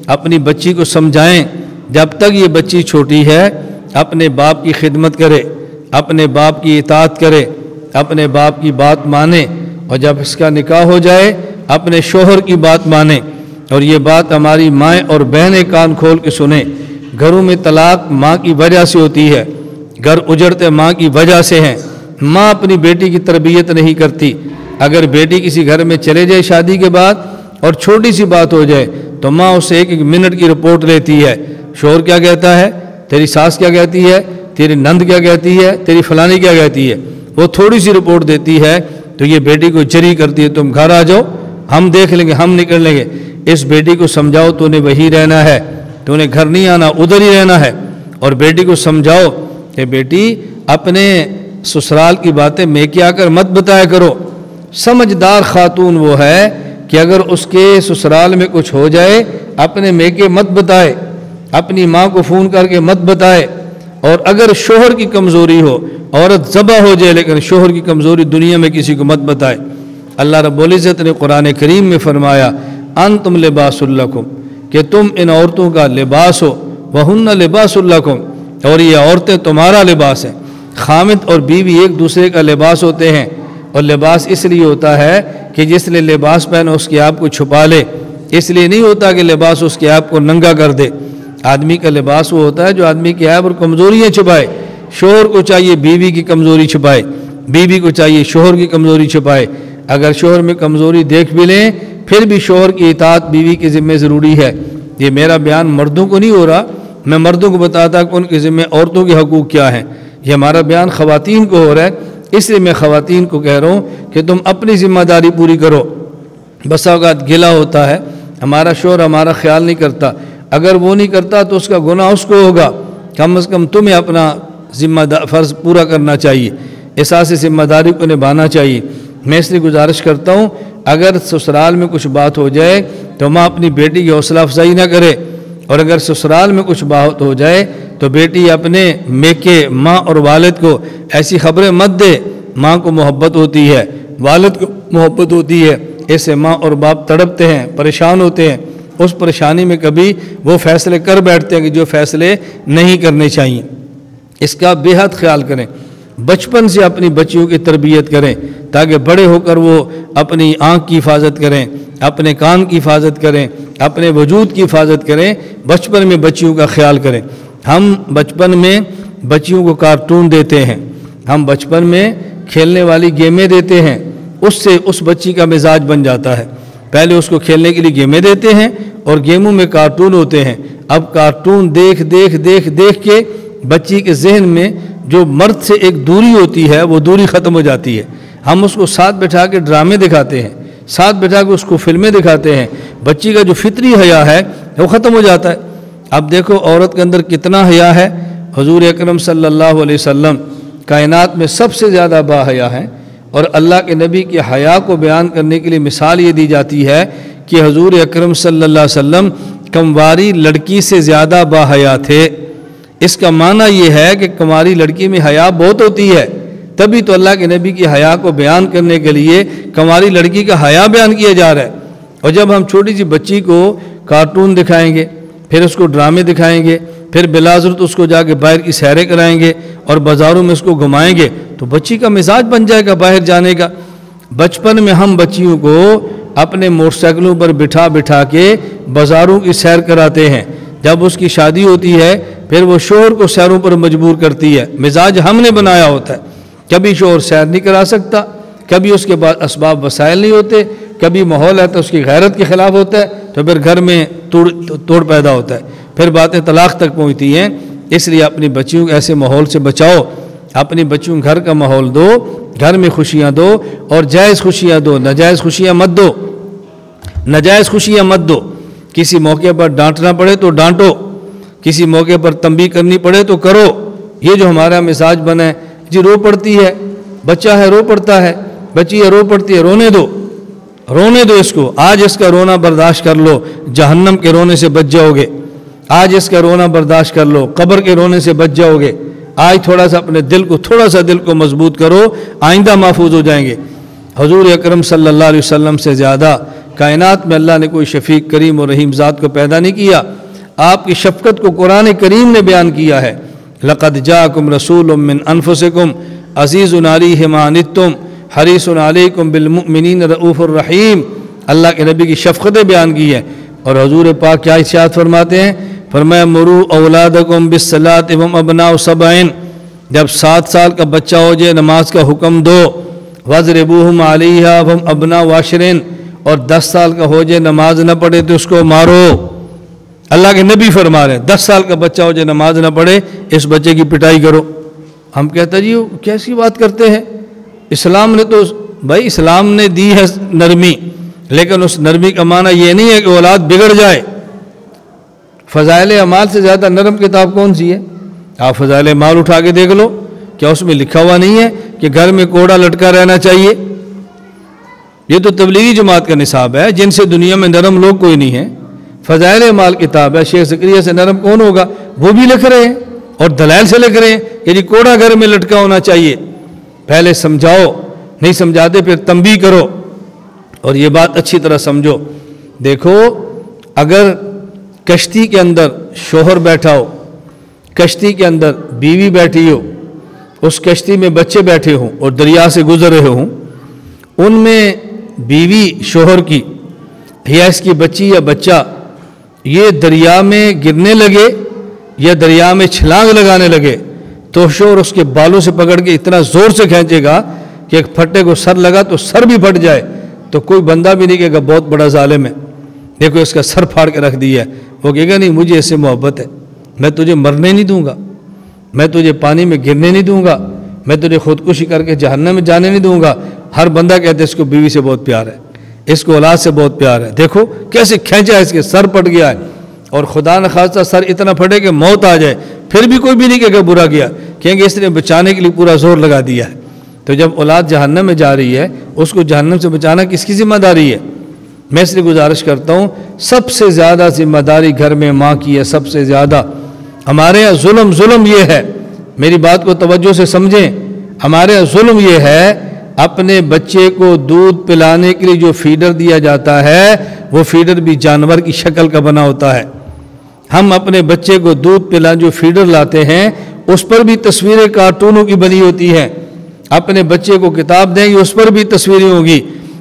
اپنی بچی کو سمجھائیں، جب تک یہ بچی چھوٹی ہے اپنے باپ کی خدمت کرے، اپنے باپ کی اطاعت کرے، اپنے باپ کی بات مانے، اور جب اس کا نکاح ہو جائے اپنے شوہر کی بات مانے۔ اور یہ بات ہماری مائیں اور بہنیں کان کھول کے سنیں۔ گھروں میں طلاق ماں کی وجہ سے ہوتی ہے، گھر اجڑتے ماں کی وجہ سے ہیں۔ ماں اپنی بیٹی کی تربیت نہیں کرتی۔ اگر بیٹی کسی گھر میں چلے جائے شادی کے بعد اور چھوٹی سی بات ہو جائے تو ماں اس سے ایک ایک منٹ کی رپورٹ لیتی ہے، شوہر کیا کہتا ہے، تیری ساس کیا کہتی ہے، تیری نند کیا کہتی ہے، تیری فلانی کیا کہتی ہے، وہ تھوڑی سی رپورٹ دیتی ہے تو یہ بیٹی کو جری کرتی ہے، تم گھر آ جاؤ، ہم دیکھ لیں گے، ہم نکل لیں گے۔ اس بیٹی کو سمجھاؤ تو نے وہی رہنا ہے، تو نے گھر نہیں آنا، ادھر ہی رہنا ہے۔ اور بیٹی کو سمجھاؤ کہ بیٹی اپنے سسرال کی باتیں میکے آ کر مت بتایا کرو۔ سمجھدار خاتون وہ ہے کہ اگر اس کے سسرال میں کچھ ہو جائے اپنے میکے مت بتائے، اپنی ماں کو فون کر کے مت بتائے۔ اور اگر شوہر کی کمزوری ہو، عورت ذبح ہو جائے لیکن شوہر کی کمزوری دنیا میں کسی کو مت بتائے۔ اللہ رب العزت نے قرآن کریم میں فرمایا انتم لباس لکم، کہ تم ان عورتوں کا لباس ہو، وہن لباس لکم، اور یہ عورتیں تمہارا لباس ہیں۔ خامد اور بیوی ایک دوسرے کا لباس ہوتے ہیں، اور لباس اس لیے ہوتا ہے کہ جس نے لباس پہنا اس کے آپ کو چھپا لے، اس لیے نہیں ہوتا کہ لباس اس کے آپ کو ننگا کر دے۔ آدمی کا لباس وہ ہوتا ہے جو آدمی کے عیب اور کمزوریاں چھپائے۔ شوہر کو چاہیے بیوی کی کمزوری چھپائے، بیوی کو چاہیے شوہر کی کمزوری چھپائے۔ اگر شوہر میں کمزوری دیکھ بھی لیں پھر بھی شوہر کی اطاعت بیوی کے ذمہ ضروری ہے۔ یہ میرا بیان مردوں کو نہیں ہو رہا، میں مردوں کو بتاتا کہ ان کے ذمہ عورتوں کے حقوق کیا ہیں۔ یہ ہمارا بیان خواتین کو ہو رہا ہے، اس لیے میں خواتین کو کہہ رہا ہوں کہ تم اپنی ذمہ داری پوری کرو۔ بسا اوقات گلہ ہوتا ہے ہمارا شوہر ہمارا خیال نہیں کرتا، اگر وہ نہیں کرتا تو اس کا گناہ اس کو ہوگا، کم از کم تمہیں اپنا فرض پورا کرنا چاہیے، احساس ذمہ داری کو نبھانا چاہیے۔ میں اس لیے گزارش کرتا ہوں اگر سسرال میں کچھ بات ہو جائے تو ماں اپنی بیٹی کی حوصلہ افزائی نہ کرے، اور اگر سسرال میں کچھ بات ہو جائے تو بیٹی اپنے میکے ماں اور والد کو ایسی خبریں مت دے۔ ماں کو محبت ہوتی ہے، والد کو محبت ہوتی ہے، ایسے ماں اور باپ تڑپتے ہیں، پریشان ہوتے ہیں، اس پریشانی میں کبھی وہ فیصلے کر بیٹھتے ہیں کہ جو فیصلے نہیں کرنے چاہیے۔ اس کا بے حد خیال کریں، بچپن سے اپنی بچیوں کی تربیت کریں تاکہ بڑے ہو کر وہ اپنی آنکھ کی حفاظت کریں، اپنے کان کی حفاظت کریں، اپنے وجود کی حفاظت کریں۔ بچپن میں بچیوں کا خیال کریں۔ ہم بچپن میں بچیوں کو کارٹون دیتے ہیں، ہم بچپن میں کھیلنے والی گیمیں دیتے ہیں، اس سے اس بچی کا مزاج بن جاتا ہے۔ پہلے اس کو کھیلنے کے لیے گیمیں دیتے ہیں اور گیموں میں کارٹون ہوتے ہیں۔ اب کارٹون دیکھ دیکھ دیکھ دیکھ کے بچی کے ذہن میں جو مرد سے ایک دوری ہوتی ہے وہ دوری ختم ہو جاتی ہے۔ ہم اس کو ساتھ بٹھا کے ڈرامے دکھاتے ہیں، ساتھ بٹھا کے اس کو فلمیں دکھاتے ہیں، بچی کا جو فطری حیا ہے وہ ختم ہو جاتا ہے۔ اب دیکھو عورت کے اندر کتنا حیا ہے حضور اکرم صلی اللہ علیہ وسلم کائنات میں سب سے زیادہ باحیا ہیں، اور اللہ کے نبی کے حیا کو بیان کرنے کے لیے مثال یہ دی جاتی ہے کہ حضور اکرم صلی اللہ علیہ وسلم کنواری لڑکی سے زیادہ باحیا تھے۔ اس کا معنی یہ ہے کہ کنواری لڑکی میں حیا بہت ہوتی ہے، تبھی تو اللہ کے نبی کی حیا کو بیان کرنے کے لیے کنواری لڑکی کا حیا بیان کیا جا رہا ہے۔ اور جب ہم چھوٹی سی بچی کو کارٹون دکھائیں گے، پھر اس کو ڈرامے دکھائیں گے، پھر بلا ضرورت اس کو جا کے باہر کی سیریں کرائیں گے اور بازاروں میں اس کو گھمائیں گے، تو بچی کا مزاج بن جائے گا باہر جانے کا۔ بچپن میں ہم بچیوں کو اپنے موٹر سائیکلوں پر بٹھا بٹھا کے بازاروں کی سیر کراتے ہیں، جب اس کی شادی ہوتی ہے پھر وہ شوہر کو سیروں پر مجبور کرتی ہے، مزاج ہم نے بنایا ہوتا ہے۔ کبھی شوہر سیر نہیں کرا سکتا، کبھی اس کے بعد اسباب وسائل نہیں ہوتے، کبھی ماحول ہے تو اس کی غیرت کے خلاف ہوتا ہے، تو پھر گھر میں توڑ پیدا ہوتا ہے، پھر باتیں طلاق تک پہنچتی ہیں۔ اس لیے اپنی بچیوں کو ایسے ماحول سے بچاؤ، اپنی بچیوں کو گھر کا ماحول دو، گھر میں خوشیاں دو اور جائز خوشیاں دو، ناجائز خوشیاں مت دو، ناجائز خوشیاں مت دو۔ کسی موقع پر ڈانٹنا پڑے تو ڈانٹو، کسی موقع پر تنبیہ کرنی پڑے تو کرو۔ یہ جو ہمارا مزاج بنا ہے، جی رو پڑتی ہے، بچہ ہے رو پڑتا ہے، بچی ہے رو پڑتی ہے، رونے دو، رونے دو اس کو۔ آج اس کا رونا برداشت کر لو، جہنم کے رونے سے بچ جاؤ گے۔ آج اس کا رونا برداشت کر لو، قبر کے رونے سے بچ جاؤ گے۔ آج تھوڑا سا اپنے تھوڑا سا دل کو مضبوط کرو، آئندہ محفوظ ہو جائیں گے۔ حضور اکرم صلی اللہ علیہ وسلم سے زیادہ کائنات میں اللہ نے کوئی شفیق کریم اور رحیم ذات کو پیدا نہیں کیا۔ آپ کی شفقت کو قرآن کریم نے بیان کیا ہے، لَقَدْ جَاءَكُمْ رَسُولٌ مِّنْ أَنفُسِكُمْ عَزِيزٌ عَلَيْهِ مَا عَنِتُّمْ حَرِيصٌ عَلَيْكُمْ بِالْمُؤْمِنِينَ رَءُوفٌ رَحِيمٌ۔ اللہ کے نبی کی شفقتیں بیان کی ہے، اور حضور پاک کیا ارشاد فرماتے ہیں؟ فرمایا مُرُوا أَوْلَادَكُمْ بِالصَّلَاةِ وَهُمْ أَبْنَاءُ سَبْعٍ، جب 7 سال کا بچہ ہو جائے نماز کا حکم دو، وَاضْرِبُوهُمْ عَلَيْهَا وَهُمْ أَبْنَاءُ 10 اور 10 سال کا ہو جائے نماز نہ پڑھے تو اس کو مارو۔ اللہ کے نبی فرما رہے ہیں 10 سال کا بچہ ہو جائے نماز نہ پڑھے اس بچے کی پٹائی کرو۔ ہم کہتے جی کیسی بات کرتے ہیں، اسلام نے تو بھائی اسلام نے دی ہے نرمی، لیکن اس نرمی کا معنی یہ نہیں ہے کہ اولاد بگڑ جائے۔ فضائل اعمال سے زیادہ نرم کتاب کون سی ہے؟ آپ فضائل اعمال اٹھا کے دیکھ لو، کیا اس میں لکھا ہوا نہیں ہے کہ گھر میں کوڑا لٹکا رہنا چاہیے؟ یہ تو تبلیغی جماعت کا نصاب ہے، جن سے دنیا میں نرم لوگ کوئی نہیں ہے۔ فضائل اعمال کتاب ہے، شیخ زکریا سے نرم کون ہوگا؟ وہ بھی لکھ رہے ہیں اور دلائل سے لکھ رہے ہیں کہ جی کوڑا گھر میں لٹکا ہونا چاہیے۔ پہلے سمجھاؤ، نہیں سمجھاتے پھر تنبیہ کرو، اور یہ بات اچھی طرح سمجھو۔ دیکھو اگر کشتی کے اندر شوہر بیٹھا ہو، کشتی کے اندر بیوی بیٹھی ہو، اس کشتی میں بچے بیٹھے ہوں اور دریا سے گزر رہے ہوں، ان میں بیوی شوہر کی یا اس کی بچی یا بچہ یہ دریا میں گرنے لگے یا دریا میں چھلانگ لگانے لگے تو شوہر اس کے بالوں سے پکڑ کے اتنا زور سے کھینچے گا کہ ایک پھٹے کو سر لگا تو سر بھی پھٹ جائے، تو کوئی بندہ بھی نہیں کہے گا بہت بڑا ظالم ہے، دیکھو اس کا سر پھاڑ کے رکھ دیا ہے۔ وہ کہے گا نہیں مجھے اس سے محبت ہے، میں تجھے مرنے نہیں دوں گا، میں تجھے پانی میں گرنے نہیں دوں گا، میں تجھے خودکشی کر کے جہنم میں جانے نہیں دوں گا۔ ہر بندہ کہتے ہے اس کو بیوی سے بہت پیار ہے، اس کو اولاد سے بہت پیار ہے، دیکھو کیسے کھینچا ہے، اس کے سر پھٹ گیا ہے، اور خدا نخواستہ سر اتنا پھٹے کہ موت آ جائے پھر بھی کوئی بھی نہیں کہے گا برا کیا، کہیں گے اس نے بچانے کے لیے پورا زور لگا دیا ہے۔ تو جب اولاد جہنم میں جا رہی ہے اس کو جہنم سے بچانا کس کی ذمہ داری ہے؟ میں اس لیے گزارش کرتا ہوں سب سے زیادہ ذمہ داری گھر میں ماں کی ہے، سب سے زیادہ۔ ہمارے یہاں ظلم یہ ہے، میری بات کو توجہ سے سمجھیں، ہمارے یہاں ظلم یہ ہے اپنے بچے کو دودھ پلانے کے لیے جو فیڈر دیا جاتا ہے وہ فیڈر بھی جانور کی شکل کا بنا ہوتا ہے۔ ہم اپنے بچے کو دودھ پلانے جو فیڈر لاتے ہیں اس پر بھی تصویریں کارٹونوں کی بنی ہوتی ہیں، اپنے بچے کو کتاب دیں گے اس پر بھی تصویریں ہوں گی،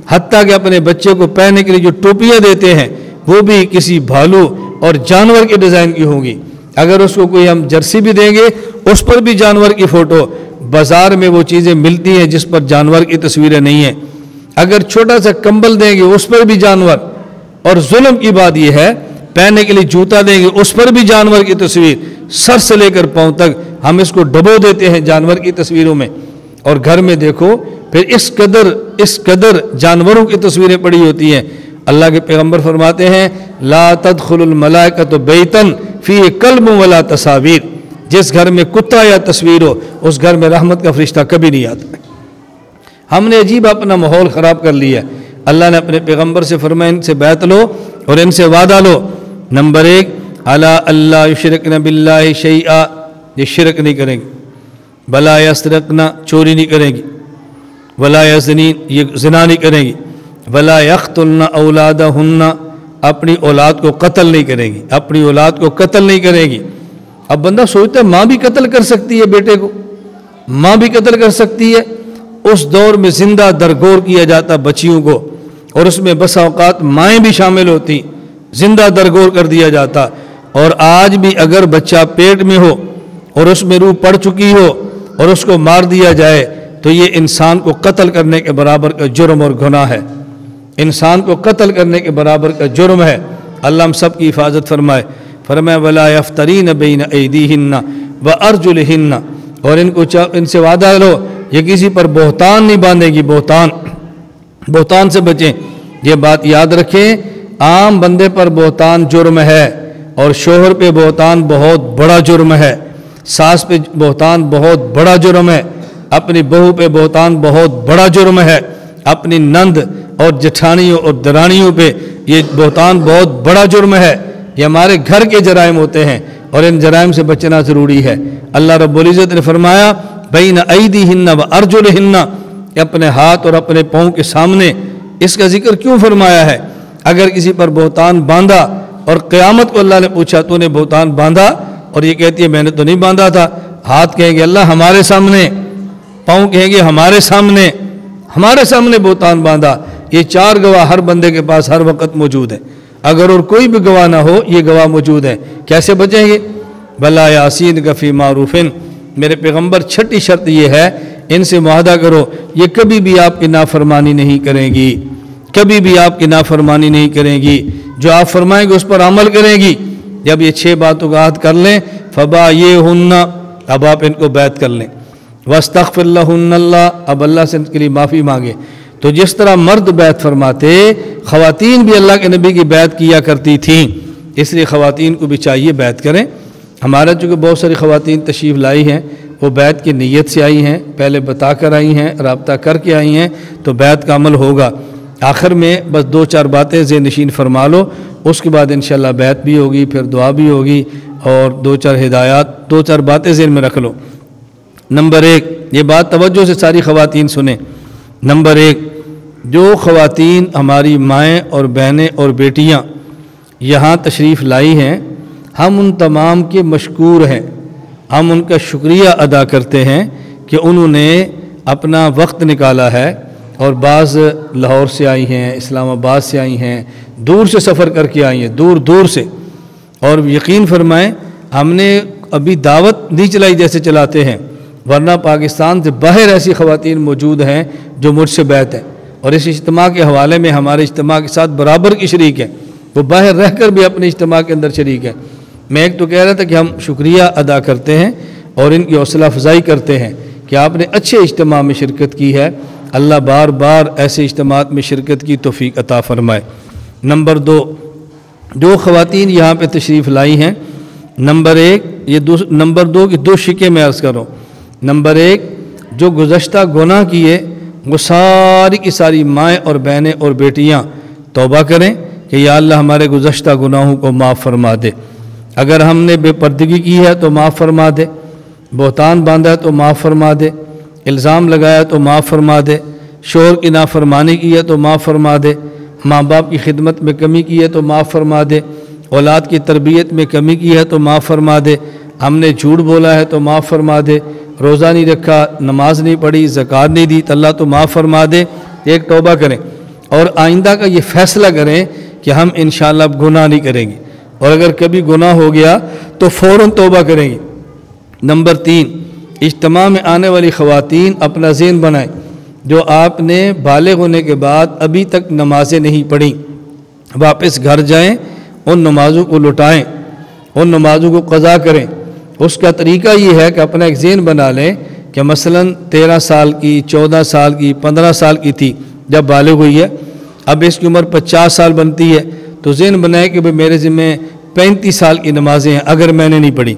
حتیٰ کہ اپنے بچے کو پہننے کے لیے جو ٹوپیاں دیتے ہیں وہ بھی کسی بھالو اور جانور کے ڈیزائن کی ہوں گی۔ اگر اس کو کوئی ہم جرسی بھی دیں گے اس پر بھی جانور کی فوٹو، بازار میں وہ چیزیں ملتی ہیں جس پر جانور کی تصویریں نہیں ہیں۔ اگر چھوٹا سا کمبل دیں گے اس پر بھی جانور، اور ظلم کی بات یہ ہے پہننے کے لیے جوتا دیں گے اس پر بھی جانور کی تصویر، سر سے لے کر پاؤں تک ہم اس کو ڈبو دیتے ہیں جانور کی تصویروں میں۔ اور گھر میں دیکھو پھر اس قدر جانوروں کی تصویریں پڑی ہوتی ہیں۔ اللہ کے پیغمبر فرماتے ہیں لا تدخل الملائکۃ بیتن فی کلب ولا تصاویر، جس گھر میں کتا یا تصویر ہو اس گھر میں رحمت کا فرشتہ کبھی نہیں آتا۔ ہم نے عجیب اپنا ماحول خراب کر لیا ہے۔ اللہ نے اپنے پیغمبر سے فرمایا ان سے بیعت لو اور ان سے وعدہ لو۔ نمبر 1 الا اللہ یشرکن باللہ شیئا، یہ شرک نہیں کریں گی، ولا یسرقن، چوری نہیں کریں گی، ولا یزنین، یہ زنا نہیں کریں گی، ولا یقتلن اولادہن، اپنی اولاد کو قتل نہیں کریں گی، اپنی اولاد کو قتل نہیں کریں گی۔ اب بندہ سوچتا ہے ماں بھی قتل کر سکتی ہے بیٹے کو، ماں بھی قتل کر سکتی ہے۔ اس دور میں زندہ درگور کیا جاتا بچیوں کو، اور اس میں بسا اوقات مائیں بھی شامل ہوتی، زندہ درگور کر دیا جاتا۔ اور آج بھی اگر بچہ پیٹ میں ہو اور اس میں روح پڑ چکی ہو اور اس کو مار دیا جائے تو یہ انسان کو قتل کرنے کے برابر کا جرم اور گناہ ہے، انسان کو قتل کرنے کے برابر کا جرم ہے۔ اللہ ہم سب کی حفاظت فرمائے۔ فرمایا ولا یفترین بین ایدیہن وارجلہن، اور ان سے وعدہ لو یہ کسی پر بہتان نہیں باندھے گی، بہتان سے بچیں۔ یہ بات یاد رکھیں، عام بندے پر بہتان جرم ہے، اور شوہر پہ بہتان بہت بڑا جرم ہے، ساس پہ بہتان بہت بڑا جرم ہے، اپنی بہو پہ بہتان بہت بڑا جرم ہے، اپنی نند اور جٹھانیوں اور درانیوں پہ یہ بہتان بہت بڑا جرم ہے۔ یہ ہمارے گھر کے جرائم ہوتے ہیں اور ان جرائم سے بچنا ضروری ہے۔ اللہ رب العزت نے فرمایا بین ایدیہن و ارجلہن، کہ اپنے ہاتھ اور اپنے پاؤں کے سامنے۔ اس کا ذکر کیوں فرمایا ہے؟ اگر کسی پر بہتان باندھا اور قیامت کو اللہ نے پوچھا تو نے بہتان باندھا، اور یہ کہتی ہے میں نے تو نہیں باندھا تھا، ہاتھ کہیں گے اللہ ہمارے سامنے، پاؤں کہیں گے ہمارے سامنے بہتان باندھا۔ یہ 4 گواہ ہر بندے کے پاس ہر وقت موجود ہے، اگر اور کوئی بھی گواہ نہ ہو یہ گواہ موجود ہے۔ کیسے بچیں گے؟ بلا یاسین کا فی معروفن، میرے پیغمبر چھٹی شرط یہ ہے ان سے معاہدہ کرو یہ کبھی بھی آپ کی نافرمانی نہیں کریں گی، کبھی بھی آپ کی نافرمانی نہیں کریں گی، جو آپ فرمائیں گے اس پر عمل کریں گی۔ جب یہ 6 باتوں کا عہد کر لیں فبایعہن، اب آپ ان کو بیعت کر لیں، واستغفر لہن اللہ، اب اللہ سے ان کے لیے معافی مانگے۔ تو جس طرح مرد بیعت فرماتے، خواتین بھی اللہ کے نبی کی بیعت کیا کرتی تھیں، اس لیے خواتین کو بھی چاہیے بیعت کریں۔ ہمارا چونکہ بہت ساری خواتین تشریف لائی ہیں، وہ بیعت کی نیت سے آئی ہیں، پہلے بتا کر آئی ہیں، رابطہ کر کے آئی ہیں، تو بیعت کا عمل ہوگا۔ آخر میں بس 2-4 باتیں ذہن نشین فرما لو، اس کے بعد انشاءاللہ بیعت بھی ہوگی، پھر دعا بھی ہوگی، اور 2-4 ہدایات، 2-4 باتیں ذہن میں رکھ لو۔ نمبر 1، یہ بات توجہ سے ساری خواتین سنیں۔ نمبر 1، جو خواتین ہماری مائیں اور بہنیں اور بیٹیاں یہاں تشریف لائی ہیں، ہم ان تمام کے مشکور ہیں، ہم ان کا شکریہ ادا کرتے ہیں کہ انہوں نے اپنا وقت نکالا ہے، اور بعض لاہور سے آئی ہیں، اسلام آباد سے آئی ہیں، دور سے سفر کر کے آئی ہیں، دور سے۔ اور یقین فرمائیں ہم نے ابھی دعوت نہیں چلائی جیسے چلاتے ہیں، ورنہ پاکستان سے باہر ایسی خواتین موجود ہیں جو مجھ سے بیعت ہیں، اور اس اجتماع کے حوالے میں ہمارے اجتماع کے ساتھ برابر کی شریک ہیں، وہ باہر رہ کر بھی اپنے اجتماع کے اندر شریک ہیں۔ میں ایک تو کہہ رہا تھا کہ ہم شکریہ ادا کرتے ہیں اور ان کی حوصلہ افزائی کرتے ہیں کہ آپ نے اچھے اجتماع میں شرکت کی ہے، اللہ بار بار ایسے اجتماعات میں شرکت کی توفیق عطا فرمائے۔ نمبر 2، جو خواتین یہاں پہ تشریف لائی ہیں، نمبر 2 کی 2 شکیں میں عرض کروں۔ نمبر 1، جو گزشتہ گناہ کیے وہ ساری کی ساری مائیں اور بہنیں اور بیٹیاں توبہ کریں کہ یا اللہ ہمارے گزشتہ گناہوں کو معاف فرما دے، اگر ہم نے بے پردگی کی ہے تو معاف فرما دے، بہتان باندھا ہے تو معاف فرما دے، الزام لگایا تو معاف فرما دے، شوہر کی نافرمانی کی ہے تو معاف فرما دے، ماں باپ کی خدمت میں کمی کی ہے تو معاف فرما دے، اولاد کی تربیت میں کمی کی ہے تو معاف فرما دے، ہم نے جھوٹ بولا ہے تو معاف فرما دے، روزہ نہیں رکھا، نماز نہیں پڑھی، زکوٰۃ نہیں دی تو اللہ تو معاف فرما دے۔ ایک توبہ کریں اور آئندہ کا یہ فیصلہ کریں کہ ہم انشاءاللہ اب گناہ نہیں کریں گے، اور اگر کبھی گناہ ہو گیا تو فوراً توبہ کریں گے۔ نمبر 3، اجتماع میں آنے والی خواتین اپنا ذہن بنائیں، جو آپ نے بالغ ہونے کے بعد ابھی تک نمازیں نہیں پڑھیں، واپس گھر جائیں، ان نمازوں کو لٹائیں، ان نمازوں کو قضا کریں۔ اس کا طریقہ یہ ہے کہ اپنا ایک ذہن بنا لیں کہ مثلاً 13 سال کی، 14 سال کی، 15 سال کی تھی جب بالغ ہوئی ہے، اب اس کی عمر 50 سال بنتی ہے، تو ذہن بنائیں کہ میرے ذمہ 35 سال کی نمازیں ہیں اگر میں نے نہیں پڑھی،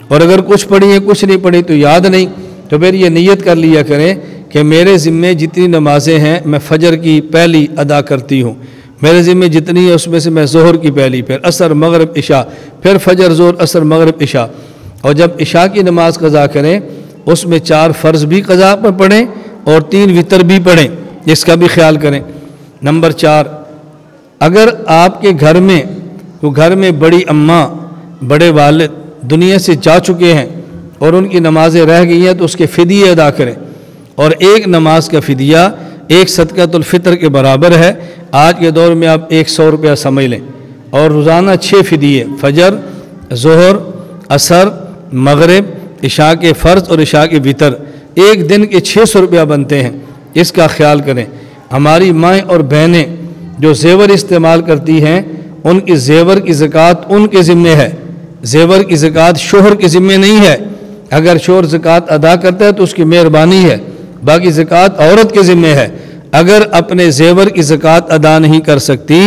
اور اگر کچھ پڑھی ہے کچھ نہیں پڑھی تو یاد نہیں، تو پھر یہ نیت کر لیا کریں کہ میرے ذمے جتنی نمازیں ہیں میں فجر کی پہلی ادا کرتی ہوں، میرے ذمے جتنی ہے اس میں سے میں ظہر کی پہلی، پھر عصر مغرب عشاء، پھر فجر ظہر عصر مغرب عشاء، اور جب عشاء کی نماز قضا کریں اس میں 4 فرض بھی قضا پر پڑھیں اور 3 وتر بھی پڑھیں، اس کا بھی خیال کریں۔ نمبر 4، اگر آپ کے گھر میں بڑی اماں بڑے والد دنیا سے جا چکے ہیں اور ان کی نمازیں رہ گئی ہیں تو اس کے فدیے ادا کریں، اور ایک نماز کا فدیہ ایک صدقۃ الفطر کے برابر ہے۔ آج کے دور میں آپ 100 روپیہ سمجھ لیں، اور روزانہ 6 فدیے، فجر، ظہر، عصر، مغرب، عشاء کے فرض اور عشاء کے وتر، ایک دن کے 600 روپیہ بنتے ہیں، اس کا خیال کریں۔ ہماری مائیں اور بہنیں جو زیور استعمال کرتی ہیں ان کی زیور کی زکوٰۃ ان کے ذمے ہے، زیور کی زکوٰۃ شوہر کے ذمے نہیں ہے۔ اگر شوہر زکوٰۃ ادا کرتا ہے تو اس کی مہربانی ہے، باقی زکوٰۃ عورت کے ذمے ہے۔ اگر اپنے زیور کی زکوٰۃ ادا نہیں کر سکتی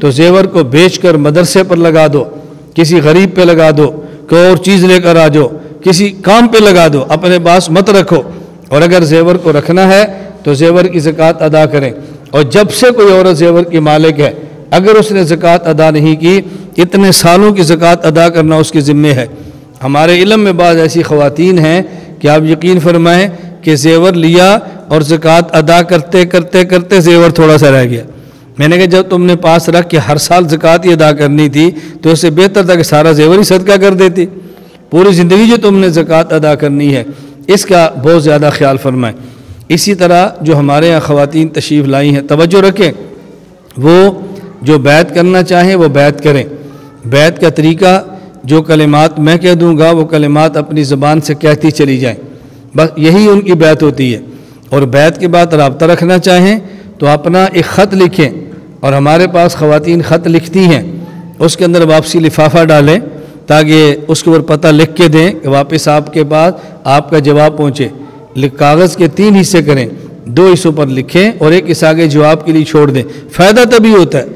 تو زیور کو بیچ کر مدرسے پر لگا دو، کسی غریب پہ لگا دو، کوئی اور چیز لے کر آ جاؤ، کسی کام پہ لگا دو، اپنے پاس مت رکھو۔ اور اگر زیور کو رکھنا ہے تو زیور کی زکوٰۃ ادا کریں۔ اور جب سے کوئی عورت زیور کی مالک ہے اگر اس نے زکوٰۃ ادا نہیں کی، اتنے سالوں کی زکوٰۃ ادا کرنا اس کے ذمے ہے۔ ہمارے علم میں بعض ایسی خواتین ہیں کہ آپ یقین فرمائیں کہ زیور لیا اور زکوٰۃ ادا کرتے کرتے کرتے زیور تھوڑا سا رہ گیا۔ میں نے کہا جب تم نے پاس رکھ کے ہر سال زکوٰۃ ہی ادا کرنی تھی تو اس سے بہتر تھا کہ سارا زیور ہی صدقہ کر دیتی۔ پوری زندگی جو تم نے زکوٰۃ ادا کرنی ہے اس کا بہت زیادہ خیال فرمائیں۔ اسی طرح جو ہمارے یہاں خواتین تشریف لائی ہیں توجہ رکھیں، وہ جو بیعت کرنا چاہیں وہ بیعت کریں۔ بیعت کا طریقہ جو کلمات میں کہہ دوں گا وہ کلمات اپنی زبان سے کہتی چلی جائیں، بس یہی ان کی بیعت ہوتی ہے۔ اور بیعت کے بعد رابطہ رکھنا چاہیں تو اپنا ایک خط لکھیں، اور ہمارے پاس خواتین خط لکھتی ہیں، اس کے اندر واپسی لفافہ ڈالیں تاکہ اس کے اوپر پتہ لکھ کے دیں کہ واپس آپ کے پاس آپ کا جواب پہنچے۔ کاغذ کے 3 حصے کریں، 2 حصوں پر لکھیں اور ایک حصہ آگے جواب کے لیے چھوڑ دیں۔ فائدہ تبھی ہوتا ہے،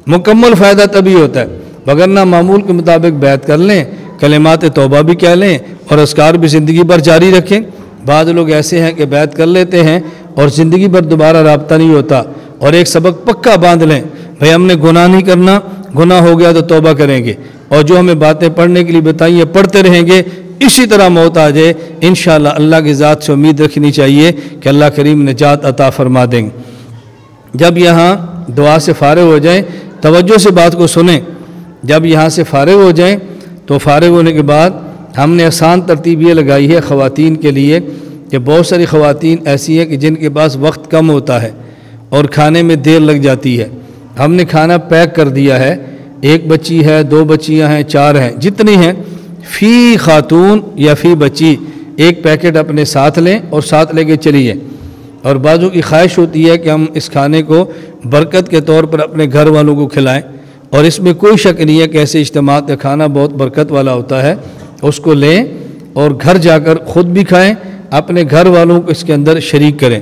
مکمل فائدہ تبھی ہوتا ہے، وگرنہ معمول کے مطابق بیعت کر لیں، کلمات توبہ بھی کہہ لیں اور اذکار بھی زندگی بھر جاری رکھیں۔ بعض لوگ ایسے ہیں کہ بیعت کر لیتے ہیں اور زندگی بھر دوبارہ رابطہ نہیں ہوتا، اور ایک سبق پکا باندھ لیں، بھئی ہم نے گناہ نہیں کرنا، گناہ ہو گیا تو توبہ کریں گے، اور جو ہمیں باتیں پڑھنے کے لیے بتائیں ہیں پڑھتے رہیں گے، اسی طرح موت آ جائے انشاءاللہ اللہ کی ذات سے امید رکھنی چاہیے کہ اللہ کریم نجات عطا فرما دیں گے۔ جب یہاں دعا سے فارغ ہو جائیں، توجہ سے بات کو سنیں، جب یہاں سے فارغ ہو جائیں تو فارغ ہونے کے بعد ہم نے آسان ترتیب یہ لگائی ہے خواتین کے لیے کہ بہت ساری خواتین ایسی ہیں کہ جن کے پاس وقت کم ہوتا ہے اور کھانے میں دیر لگ جاتی ہے۔ ہم نے کھانا پیک کر دیا ہے، 1 بچی ہے، 2 بچیاں ہیں، 4 ہیں، جتنی ہیں، فی خاتون یا فی بچی 1 پیکٹ اپنے ساتھ لیں اور ساتھ لے کے چلیے۔ اور بعضوں کی خواہش ہوتی ہے کہ ہم اس کھانے کو برکت کے طور پر اپنے گھر والوں کو کھلائیں، اور اس میں کوئی شک نہیں ہے کہ ایسے اجتماعات کا کھانا بہت برکت والا ہوتا ہے، اس کو لیں اور گھر جا کر خود بھی کھائیں، اپنے گھر والوں کو اس کے اندر شریک کریں۔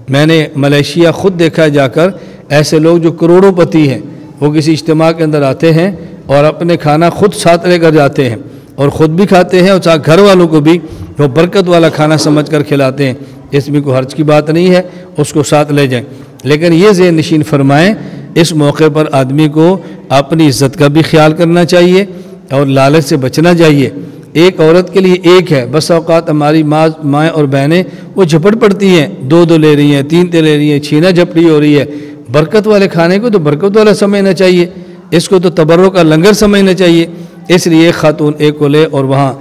میں نے ملیشیا خود دیکھا جا کر، ایسے لوگ جو کروڑوں پتی ہیں وہ کسی اجتماع کے اندر آتے ہیں اور اپنے کھانا خود ساتھ لے کر جاتے ہیں اور خود بھی کھاتے ہیں، اور چاہے گھر والوں کو بھی وہ برکت والا کھانا سمجھ کر کھلاتے ہیں۔ اس میں کوئی حرج کی بات نہیں ہے، اس کو ساتھ لے جائیں، لیکن یہ ذہن نشین فرمائیں اس موقع پر آدمی کو اپنی عزت کا بھی خیال کرنا چاہیے اور لالچ سے بچنا چاہیے۔ ایک عورت کے لیے ایک ہے، بس اوقات ہماری ماں اور بہنیں وہ جھپٹ پڑتی ہیں، 2 لے رہی ہیں، 3 لے رہی ہیں، چھینا جھپٹی ہو رہی ہے۔ برکت والے کھانے کو تو برکت والا سمجھنا چاہیے، اس کو تو تبرک کا لنگر سمجھنا چاہیے۔ اس لیے ایک خاتون 1 کو لے اور وہاں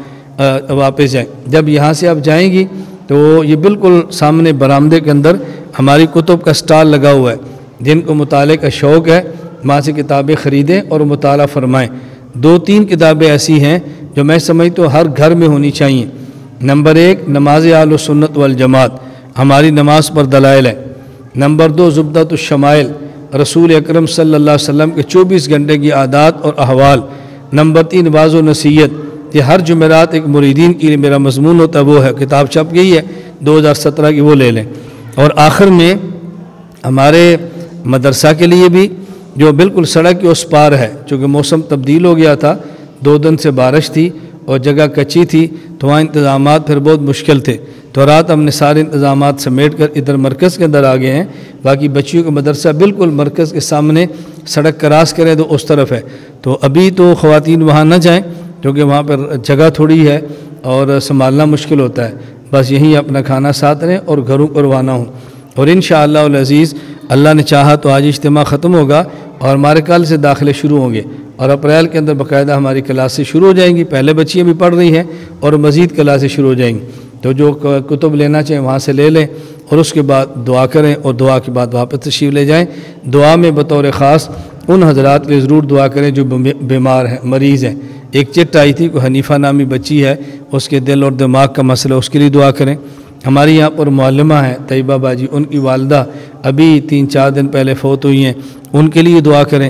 واپس جائیں۔ جب یہاں سے آپ جائیں گی تو یہ بالکل سامنے برآمدے کے اندر ہماری کتب کا سٹال لگا ہوا ہے، جن کو مطالعے کا شوق ہے وہاں سے کتابیں خریدیں اور مطالعہ فرمائیں۔ 2-3 کتابیں ایسی ہیں جو میں سمجھتا ہوں ہر گھر میں ہونی چاہیے۔ نمبر 1 نماز اہل سنت والجماعت، ہماری نماز پر دلائل ہے۔ نمبر 2 زبدۃ الشمائل، رسول اکرم صلی اللہ علیہ وسلم کے 24 گھنٹے کی عادات اور احوال۔ نمبر 3 واعظ و نصیحت، یہ ہر جمعرات ایک مریدین کے لیے میرا مضمون ہوتا ہے، وہ ہے، کتاب چھپ گئی ہے 2017 کی، وہ لے لیں۔ اور آخر میں ہمارے مدرسہ کے لیے بھی جو بالکل سڑک کے اس پار ہے، چونکہ موسم تبدیل ہو گیا تھا، 2 دن سے بارش تھی اور جگہ کچی تھی تو وہاں انتظامات پھر بہت مشکل تھے، تو رات ہم نے سارے انتظامات سمیٹ کر ادھر مرکز کے اندر آ گئے ہیں۔ باقی بچیوں کا مدرسہ بالکل مرکز کے سامنے سڑک کراس کریں تو اس طرف ہے، تو ابھی تو خواتین وہاں نہ جائیں کیونکہ وہاں پر جگہ تھوڑی ہے اور سنبھالنا مشکل ہوتا ہے، بس یہیں اپنا کھانا ساتھ رہیں اور گھروں کو روانہ ہوں۔ اور انشاءاللہ العزیز اللہ نے چاہا تو آج اجتماع ختم ہوگا اور ہمارے کل سے داخلے شروع ہوں گے، اور اپریل کے اندر باقاعدہ ہماری کلاسیں شروع ہو جائیں گی۔ پہلے بچیاں بھی پڑھ رہی ہیں اور مزید کلاسیں شروع ہو جائیں گی، تو جو کتب لینا چاہیں وہاں سے لے لیں اور اس کے بعد دعا کریں، اور دعا کے بعد واپس تشریف لے جائیں۔ دعا میں بطور خاص ان حضرات کے ضرور دعا کریں جو بیمار ہیں، مریض ہیں۔ ایک چٹ آئی تھی، کوئی حنیفہ نامی بچی ہے، اس کے دل اور دماغ کا مسئلہ، اس کے لیے دعا کریں۔ ہماری یہاں پر معلمہ ہیں طیبہ باجی، ان کی والدہ ابھی 3-4 دن پہلے فوت ہوئی ہیں، ان کے لیے دعا کریں۔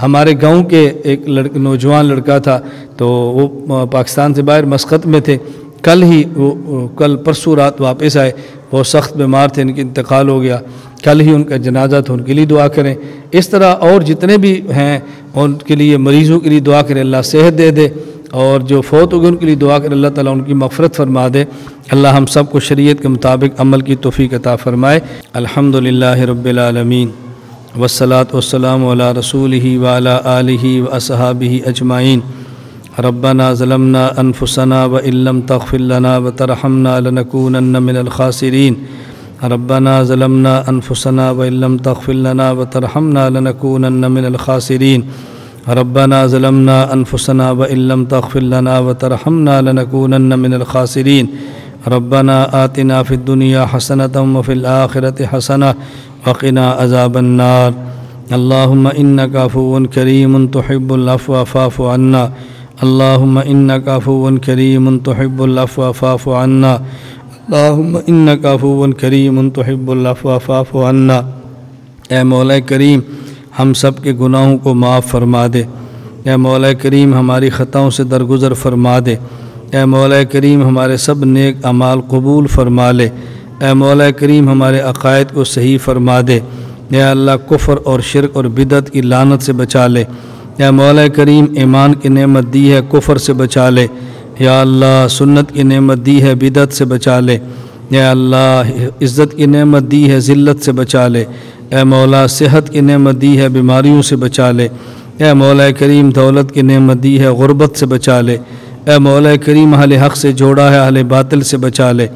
ہمارے گاؤں کے ایک نوجوان لڑکا تھا، تو وہ پاکستان سے باہر مسقط میں تھے، کل پرسوں رات واپس آئے، وہ سخت بیمار تھے، ان کی انتقال ہو گیا، کل ہی ان کا جنازہ تھا، ان کے لیے دعا کریں۔ اس طرح اور جتنے بھی ہیں ان کے لیے، مریضوں کے لیے دعا کریں، اللہ صحت دے دے، اور جو فوت ہو گئے ان کے لیے دعا کریں، اللہ تعالیٰ ان کی مغفرت فرما دے۔ اللہ ہم سب کو شریعت کے مطابق عمل کی توفیق عطا فرمائے۔ الحمدللہ رب العالمین والصلاة والسلام علی رسولہ وعلی آلہ واصحابہ اجمعین۔ ربنا ظلمنا انفسنا وان لم تغفر لنا وترحمنا لنکونن من الخاسرین۔ ربنا ظلمنا انفسنا وان لم تغفر لنا وترحمنا لنکونن من الخاسرین۔ ربنا ظلمنا انفسنا وان لم تغفر لنا وترحمنا لنکونن من الخاسرین۔ ربنا آتنا فی الدنیا حسنۃ وفی الآخرۃ حسنۃ وقنا عذاب النار۔ اللہم انک عفو کریم تحب العفو فاعف عنا۔ اللہم انک عفو کریم تحب العفو فاعف عنا۔ اللہم انک عفو کریم تحب العفو فاعف عنا۔ اے مولا کریم ہم سب کے گناہوں کو معاف فرما دے۔ اے مولا کریم ہماری خطاؤں سے درگزر فرما دے۔ اے مولا کریم ہمارے سب نیک اعمال قبول فرما لے۔ اے مولا کریم ہمارے عقائد کو صحیح فرما دے۔ اے اللہ کفر اور شرک اور بدعت کی لعنت سے بچا لے۔ اے مولا کریم ایمان کی نعمت دی ہے، کفر سے بچا لے۔ یا اللہ سنت کی نعمت دی ہے، بدعت سے بچا لے۔ اے اللہ عزت کی نعمت دی ہے، ذلت سے بچا لے۔ اے مولا صحت کی نعمت دی ہے، بیماریوں سے بچا لے۔ اے مولا کریم دولت کی نعمت دی ہے، غربت سے بچا لے۔ اے مولا کریم اہل حق سے جوڑا ہے، اہل باطل سے بچا لے۔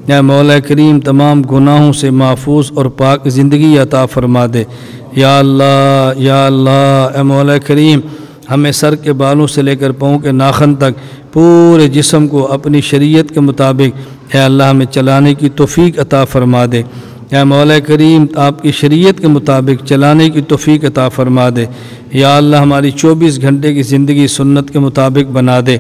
اے مولا کریم تمام گناہوں سے محفوظ اور پاک زندگی عطا فرما دے۔ یا اللہ یا اللہ اے مولا کریم ہمیں سر کے بالوں سے لے کر پاؤں کے ناخن تک پورے جسم کو اپنی شریعت کے مطابق اے اللہ ہمیں چلانے کی توفیق عطا فرما دے۔ اے مولا کریم آپ کی شریعت کے مطابق چلانے کی توفیق عطا فرما دے۔ یا اللہ ہماری 24 گھنٹے کی زندگی سنت کے مطابق بنا دے۔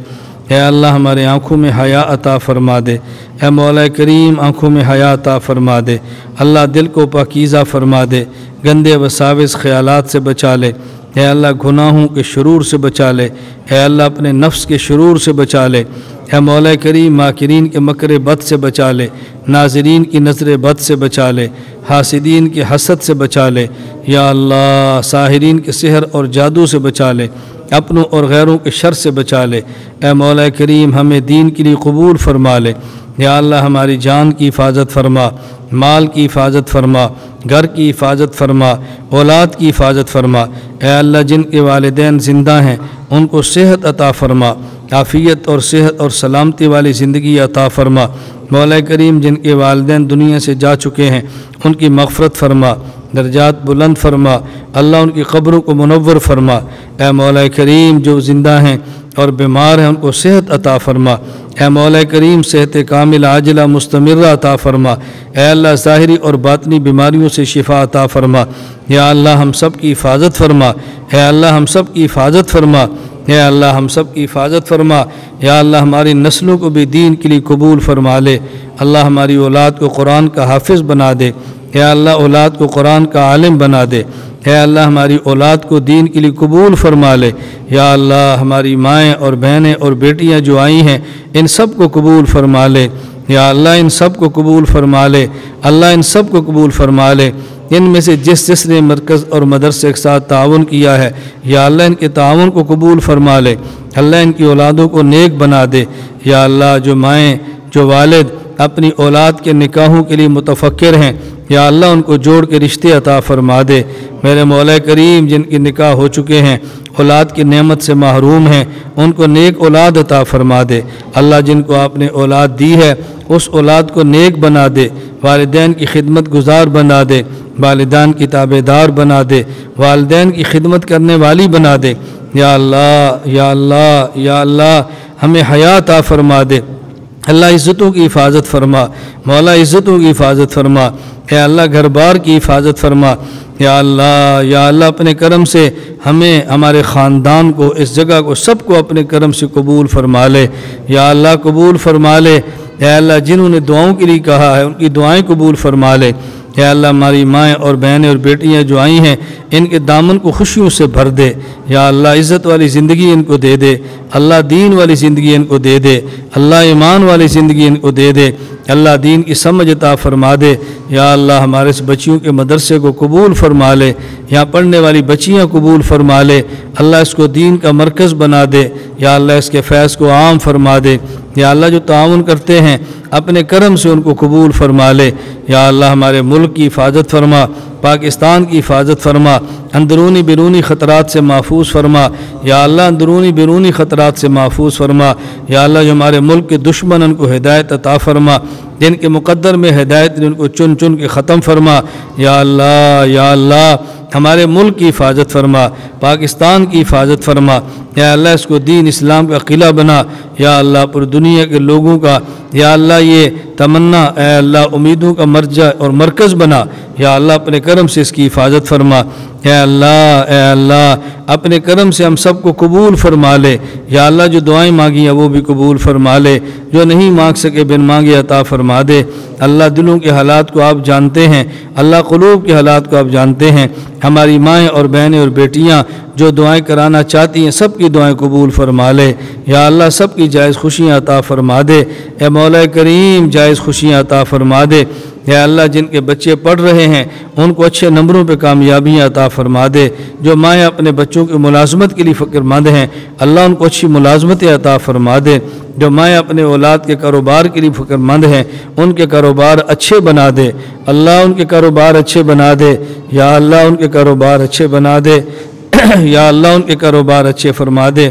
اے اللہ ہمارے آنکھوں میں حیا عطا فرما دے۔ اے مولا کریم آنکھوں میں حیا عطا فرما دے۔ اللہ دل کو پاکیزہ فرما دے، گندے وساوس خیالات سے بچا لے۔ اے اللہ گناہوں کے شرور سے بچا لے۔ اے اللہ اپنے نفس کے شرور سے بچا لے۔ اے مولا کریم ماکرین کے مکر بد سے بچا لے، ناظرین کی نظر بد سے بچا لے، حاسدین کی حسد سے بچا لے۔ یا اللہ ساحرین کے سحر اور جادو سے بچا لے، اپنوں اور غیروں کے شر سے بچا لے۔ اے مولا کریم ہمیں دین کے لیے قبول فرما لے۔ یا اللہ ہماری جان کی حفاظت فرما، مال کی حفاظت فرما، گھر کی حفاظت فرما، اولاد کی حفاظت فرما۔ اے اللہ جن کے والدین زندہ ہیں ان کو صحت عطا فرما، عافیت اور صحت اور سلامتی والی زندگی عطا فرما۔ مولا کریم جن کے والدین دنیا سے جا چکے ہیں ان کی مغفرت فرما، درجات بلند فرما، اللہ ان کی قبروں کو منور فرما۔ اے مولا کریم جو زندہ ہیں اور بیمار ہیں ان کو صحت عطا فرما۔ اے مولا کریم صحت کامل عاجلہ مستمرہ عطا فرما۔ اے اللہ ظاہری اور باطنی بیماریوں سے شفا عطا فرما۔ یا اللہ ہم سب کی حفاظت فرما۔ اے اللہ ہم سب کی حفاظت فرما۔ اے اللہ ہم سب کی حفاظت فرما۔ یا اللہ ہماری نسلوں کو بھی دین کے لیے قبول فرما لے۔ اللہ ہماری اولاد کو قرآن کا حافظ بنا دے۔ اے اللہ اولاد کو قرآن کا عالم بنا دے۔ اے اللہ ہماری اولاد کو دین کے لیے قبول فرما لے۔ یا اللہ ہماری مائیں اور بہنیں اور بیٹیاں جو آئی ہیں ان سب کو قبول فرما لے۔ یا اللہ ان سب کو قبول فرما لے۔ اللہ ان سب کو قبول فرما لے۔ ان میں سے جس نے مرکز اور مدرسے کے ساتھ تعاون کیا ہے یا اللہ ان کے تعاون کو قبول فرما لے۔ اللہ ان کی اولادوں کو نیک بنا دے۔ یا اللہ جو مائیں جو والد اپنی اولاد کے نکاحوں کے لیے متفکر ہیں، یا اللہ ان کو جوڑ کے رشتے عطا فرما دے۔ میرے مولا کریم جن کی نکاح ہو چکے ہیں، اولاد کی نعمت سے محروم ہیں، ان کو نیک اولاد عطا فرما دے۔ اللہ جن کو آپ نے اولاد دی ہے اس اولاد کو نیک بنا دے، والدین کی خدمت گزار بنا دے، والدین کی تابعدار بنا دے، والدین کی خدمت کرنے والی بنا دے۔ یا اللہ یا اللہ یا اللہ ہمیں حیا عطا فرما دے۔ اللہ عزتوں کی حفاظت فرما، مولا عزتوں کی حفاظت فرما، اے اللہ گھر بار کی حفاظت فرما۔ یا اللہ اپنے کرم سے ہمیں ہمارے خاندان کو اس جگہ کو سب کو اپنے کرم سے قبول فرما لے۔ یا اللہ قبول فرما لے۔ اے اللہ جنہوں نے دعاؤں کے لیے کہا ہے ان کی دعائیں قبول فرما لے۔ یا اللہ ہماری مائیں اور بہنیں اور بیٹیاں جو آئی ہیں ان کے دامن کو خوشیوں سے بھر دے۔ یا اللہ عزت والی زندگی ان کو دے دے، اللہ دین والی زندگی ان کو دے دے، اللہ ایمان والی زندگی ان کو دے دے، اللہ دین کی سمجھ عطا فرما دے۔ یا اللہ ہمارے اس بچیوں کے مدرسے کو قبول فرما لے، یہاں پڑھنے والی بچیاں قبول فرما لے، اللہ اس کو دین کا مرکز بنا دے۔ یا اللہ اس کے فیض کو عام فرما دے۔ یا اللہ جو تعاون کرتے ہیں اپنے کرم سے ان کو قبول فرما لے۔ یا اللہ ہمارے ملک کی حفاظت فرما، پاکستان کی حفاظت فرما، اندرونی بیرونی خطرات سے محفوظ فرما۔ یا اللہ اندرونی بیرونی خطرات سے محفوظ فرما۔ یا اللہ جو ہمارے ملک کے دشمن ان کو ہدایت عطا فرما، جن کے مقدر میں ہدایت ان کو چن چن کے ختم فرما۔ یا اللہ ہمارے ملک کی حفاظت فرما، پاکستان کی حفاظت فرما۔ یا اللہ اس کو دین اسلام کا قلعہ بنا۔ یا اللہ پوری دنیا کے لوگوں کا یا اللہ یہ تمنا اے اللہ امیدوں کا مرجع اور مرکز بنا۔ یا اللہ اپنے کرم سے اس کی حفاظت فرما۔ اے اللہ اپنے کرم سے ہم سب کو قبول فرما لے۔ یا اللہ جو دعائیں مانگی ہیں وہ بھی قبول فرما لے، جو نہیں مانگ سکے بن مانگے عطا فرما دے۔ اللہ دلوں کے حالات کو آپ جانتے ہیں، اللہ قلوب کے حالات کو آپ جانتے ہیں۔ ہماری مائیں اور بہنیں اور بیٹیاں جو دعائیں کرانا چاہتی ہیں سب کی دعائیں قبول فرما لے۔ یا اللہ سب کی جائز خوشیاں عطا فرما دے۔ اے مولا کریم جائز خوشیاں عطا فرما دے۔ یا اللہ جن کے بچے پڑھ رہے ہیں ان کو اچھے نمبروں پہ کامیابیاں عطا فرما دے۔ جو مائیں اپنے بچوں کی ملازمت کے لیے فکر مند ہیں اللہ ان کو اچھی ملازمتیں عطا فرما دے۔ جو مائیں اپنے اولاد کے کاروبار کے لیے فکر مند ہیں ان کے کاروبار اچھے بنا دے، اللہ ان کے کاروبار اچھے بنا دے۔ یا اللہ ان کے کاروبار اچھے بنا دے۔ یا اللہ ان کے کاروبار اچھے فرما دے۔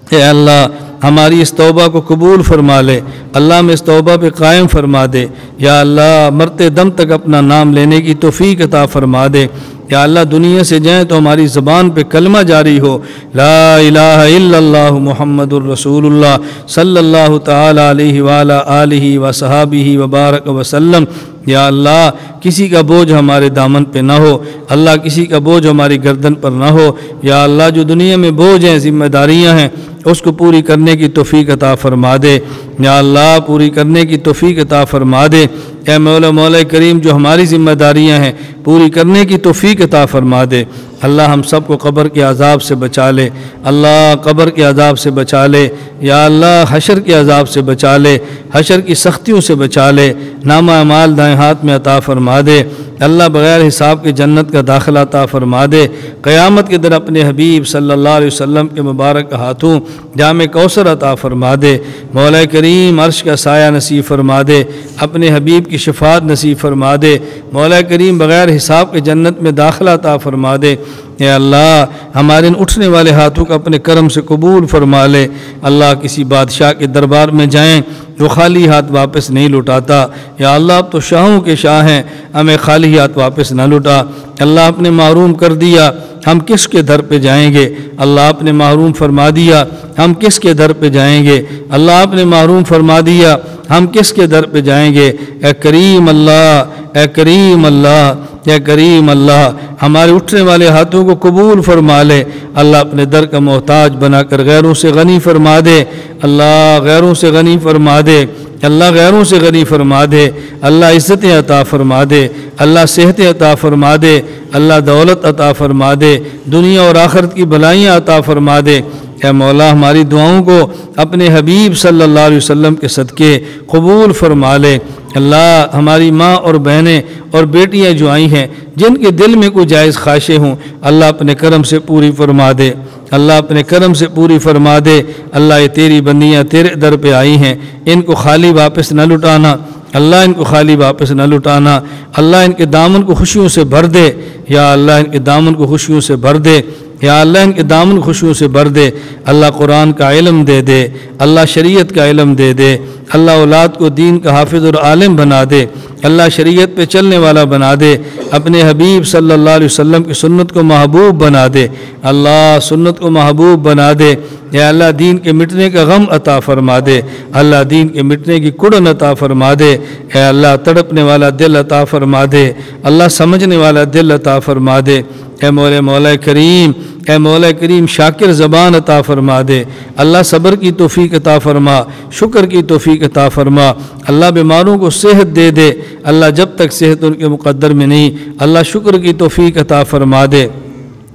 اے اللہ ہماری اس توبہ کو قبول فرما لے، اللہ میں اس توبہ پہ قائم فرما دے۔ یا اللہ مرتے دم تک اپنا نام لینے کی توفیق عطا فرما دے۔ یا اللہ دنیا سے جائیں تو ہماری زبان پہ کلمہ جاری ہو، لا الہ الا اللہ محمد الرسول اللہ صلی اللہ تعالی علیہ وآلہ آلہ وصحابہ وبارک وسلم۔ یا اللہ کسی کا بوجھ ہمارے دامن پہ نہ ہو، اللہ کسی کا بوجھ ہماری گردن پر نہ ہو۔ یا اللہ جو دنیا میں بوجھ ہیں ذمہ داریاں ہیں اس کو پوری کرنے کی توفیق عطا فرما دے۔ یا اللہ پوری کرنے کی توفیق عطا فرما دے۔ اے مولا کریم جو ہماری ذمہ داریاں ہیں پوری کرنے کی توفیق عطا فرما دے۔ اللہ ہم سب کو قبر کے عذاب سے بچا لے، اللہ قبر کے عذاب سے بچا لے۔ یا اللہ حشر کے عذاب سے بچا لے، حشر کی سختیوں سے بچا لے۔ نامہ اعمال دائیں ہاتھ میں عطا فرما دے۔ اللہ بغیر حساب کے جنت کا داخلہ عطا فرما دے۔ قیامت کے دن اپنے حبیب صلی اللہ علیہ وسلم کے مبارک ہاتھوں جام کوثر عطا فرما دے۔ مولا کریم عرش کا سایہ نصیب فرما دے، اپنے حبیب کی شفاعت نصیب فرما دے۔ مولا کریم بغیر حساب کے جنت میں داخلہ عطا فرما دے۔ اے اللہ ہمارے ان اٹھنے والے ہاتھوں کو اپنے کرم سے قبول فرما لے۔ اللہ کسی بادشاہ کے دربار میں جائیں جو خالی ہاتھ واپس نہیں لوٹاتا، یا اللہ اب تو شاہوں کے شاہ ہیں ہمیں خالی ہاتھ واپس نہ لوٹا۔ اللہ آپ نے محروم کر دیا ہم کس کے در پہ جائیں گے؟ اللہ آپ نے محروم فرما دیا ہم کس کے در پہ جائیں گے؟ اللہ آپ نے محروم فرما دیا ہم کس کے در پہ جائیں گے؟ اے کریم اللہ، اے کریم اللہ، اے کریم اللہ ہمارے اٹھنے والے ہاتھوں کو قبول فرما لے۔ اللہ اپنے در کا محتاج بنا کر غیروں سے غنی فرما دے۔ اللہ غیروں سے غنی فرما دے، اللہ غیروں سے غنی فرما دے۔ اللہ عزتیں عطا فرما دے، اللہ صحتیں عطا فرما دے، اللہ دولت عطا فرما دے، دنیا اور آخرت کی بھلائیاں عطا فرما دے۔ اے مولا ہماری دعاؤں کو اپنے حبیب صلی اللہ علیہ وسلم کے صدقے قبول فرما لے۔ اللہ ہماری ماں اور بہنیں اور بیٹیاں جو آئی ہیں جن کے دل میں کوئی جائز خواہشیں ہوں اللہ اپنے کرم سے پوری فرما دے۔ اللہ اپنے کرم سے پوری فرما دے۔ اللہ یہ تیری بندیاں تیرے در پہ آئی ہیں، ان کو خالی واپس نہ لٹانا، اللہ ان کو خالی واپس نہ لٹانا، اللہ ان کے دامن کو خوشیوں سے بھر دے، یا اللہ ان کے دامن کو خوشیوں سے بھر دے، یا اللہ ان کے دامن خوشیوں سے بھر دے۔ اللہ قرآن کا علم دے دے، اللہ شریعت کا علم دے دے، اللہ اولاد کو دین کا حافظ اور عالم بنا دے، اللہ شریعت پہ چلنے والا بنا دے، اپنے حبیب صلی اللہ علیہ وسلم کی سنت کو محبوب بنا دے، اللہ سنت کو محبوب بنا دے، یا اللہ دین کے مٹنے کا غم عطا فرما دے، اللہ دین کے مٹنے کی کڑن عطا فرما دے، اے اللہ تڑپنے والا دل عطا فرما دے، اللہ سمجھنے والا دل عطا فرما دے، اے مولا کریم، اے مولا کریم شاکر زبان عطا فرما دے، اللہ صبر کی توفیق عطا فرما، شکر کی توفیق عطا فرما، اللہ بیماروں کو صحت دے دے، اللہ جب تک صحت ان کے مقدر میں نہیں، اللہ شکر کی توفیق عطا فرما دے۔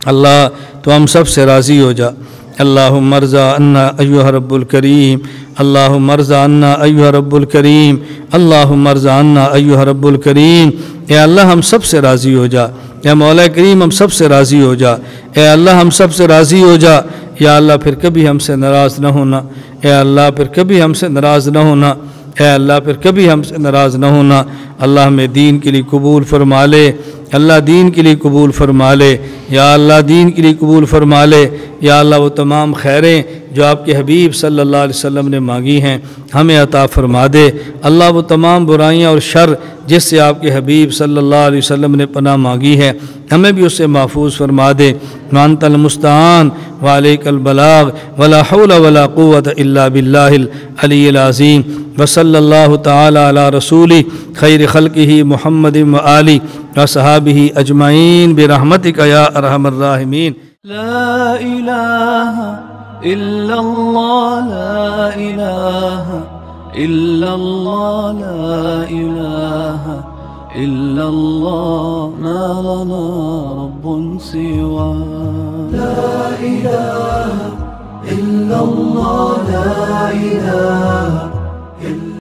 اللہ تو ہم سب سے راضی ہو جا۔ اللہم ارضا عنا ایھا رب الکریم، اللہم ارضا عنا ایھا رب الکریم، اللہم ارضا عنا ایھا رب الکریم۔ اے اللہ ہم سب سے راضی ہو جا، یا مولا کریم ہم سب سے راضی ہو جا، اے اللہ ہم سب سے راضی ہو جا، یا اللہ پھر کبھی ہم سے ناراض نہ ہونا، اے اللہ پھر کبھی ہم سے ناراض نہ ہونا، اے اللہ پھر کبھی ہم سے ناراض نہ ہونا۔ اللہ ہمیں دین کے لیے قبول فرما لے، اللہ دین کے لیے قبول فرما لے، یا اللہ دین کے لیے قبول فرما لے، یا اللہ وہ تمام خیریں جو آپ کے حبیب صلی اللہ علیہ وسلم نے مانگی ہیں ہمیں عطا فرما دے۔ اللہ وہ تمام برائیاں اور شر جس سے آپ کے حبیب صلی اللہ علیہ وسلم نے پناہ مانگی ہے ہمیں بھی اسے محفوظ فرما دے۔ وانت المستعان وعلیک البلاغ ولا حول ولا قوة الا باللہ العلی العظیم۔ وصلی اللہ تعالی علی رسول خیر خلقہ محمد وآلہ وصحابہ اجمعین برحمتک یا ارحم الراحمین۔ لا إله إلا الله، لا إله إلا الله، لا إله إلا الله، ما لنا رب سواه. لا إله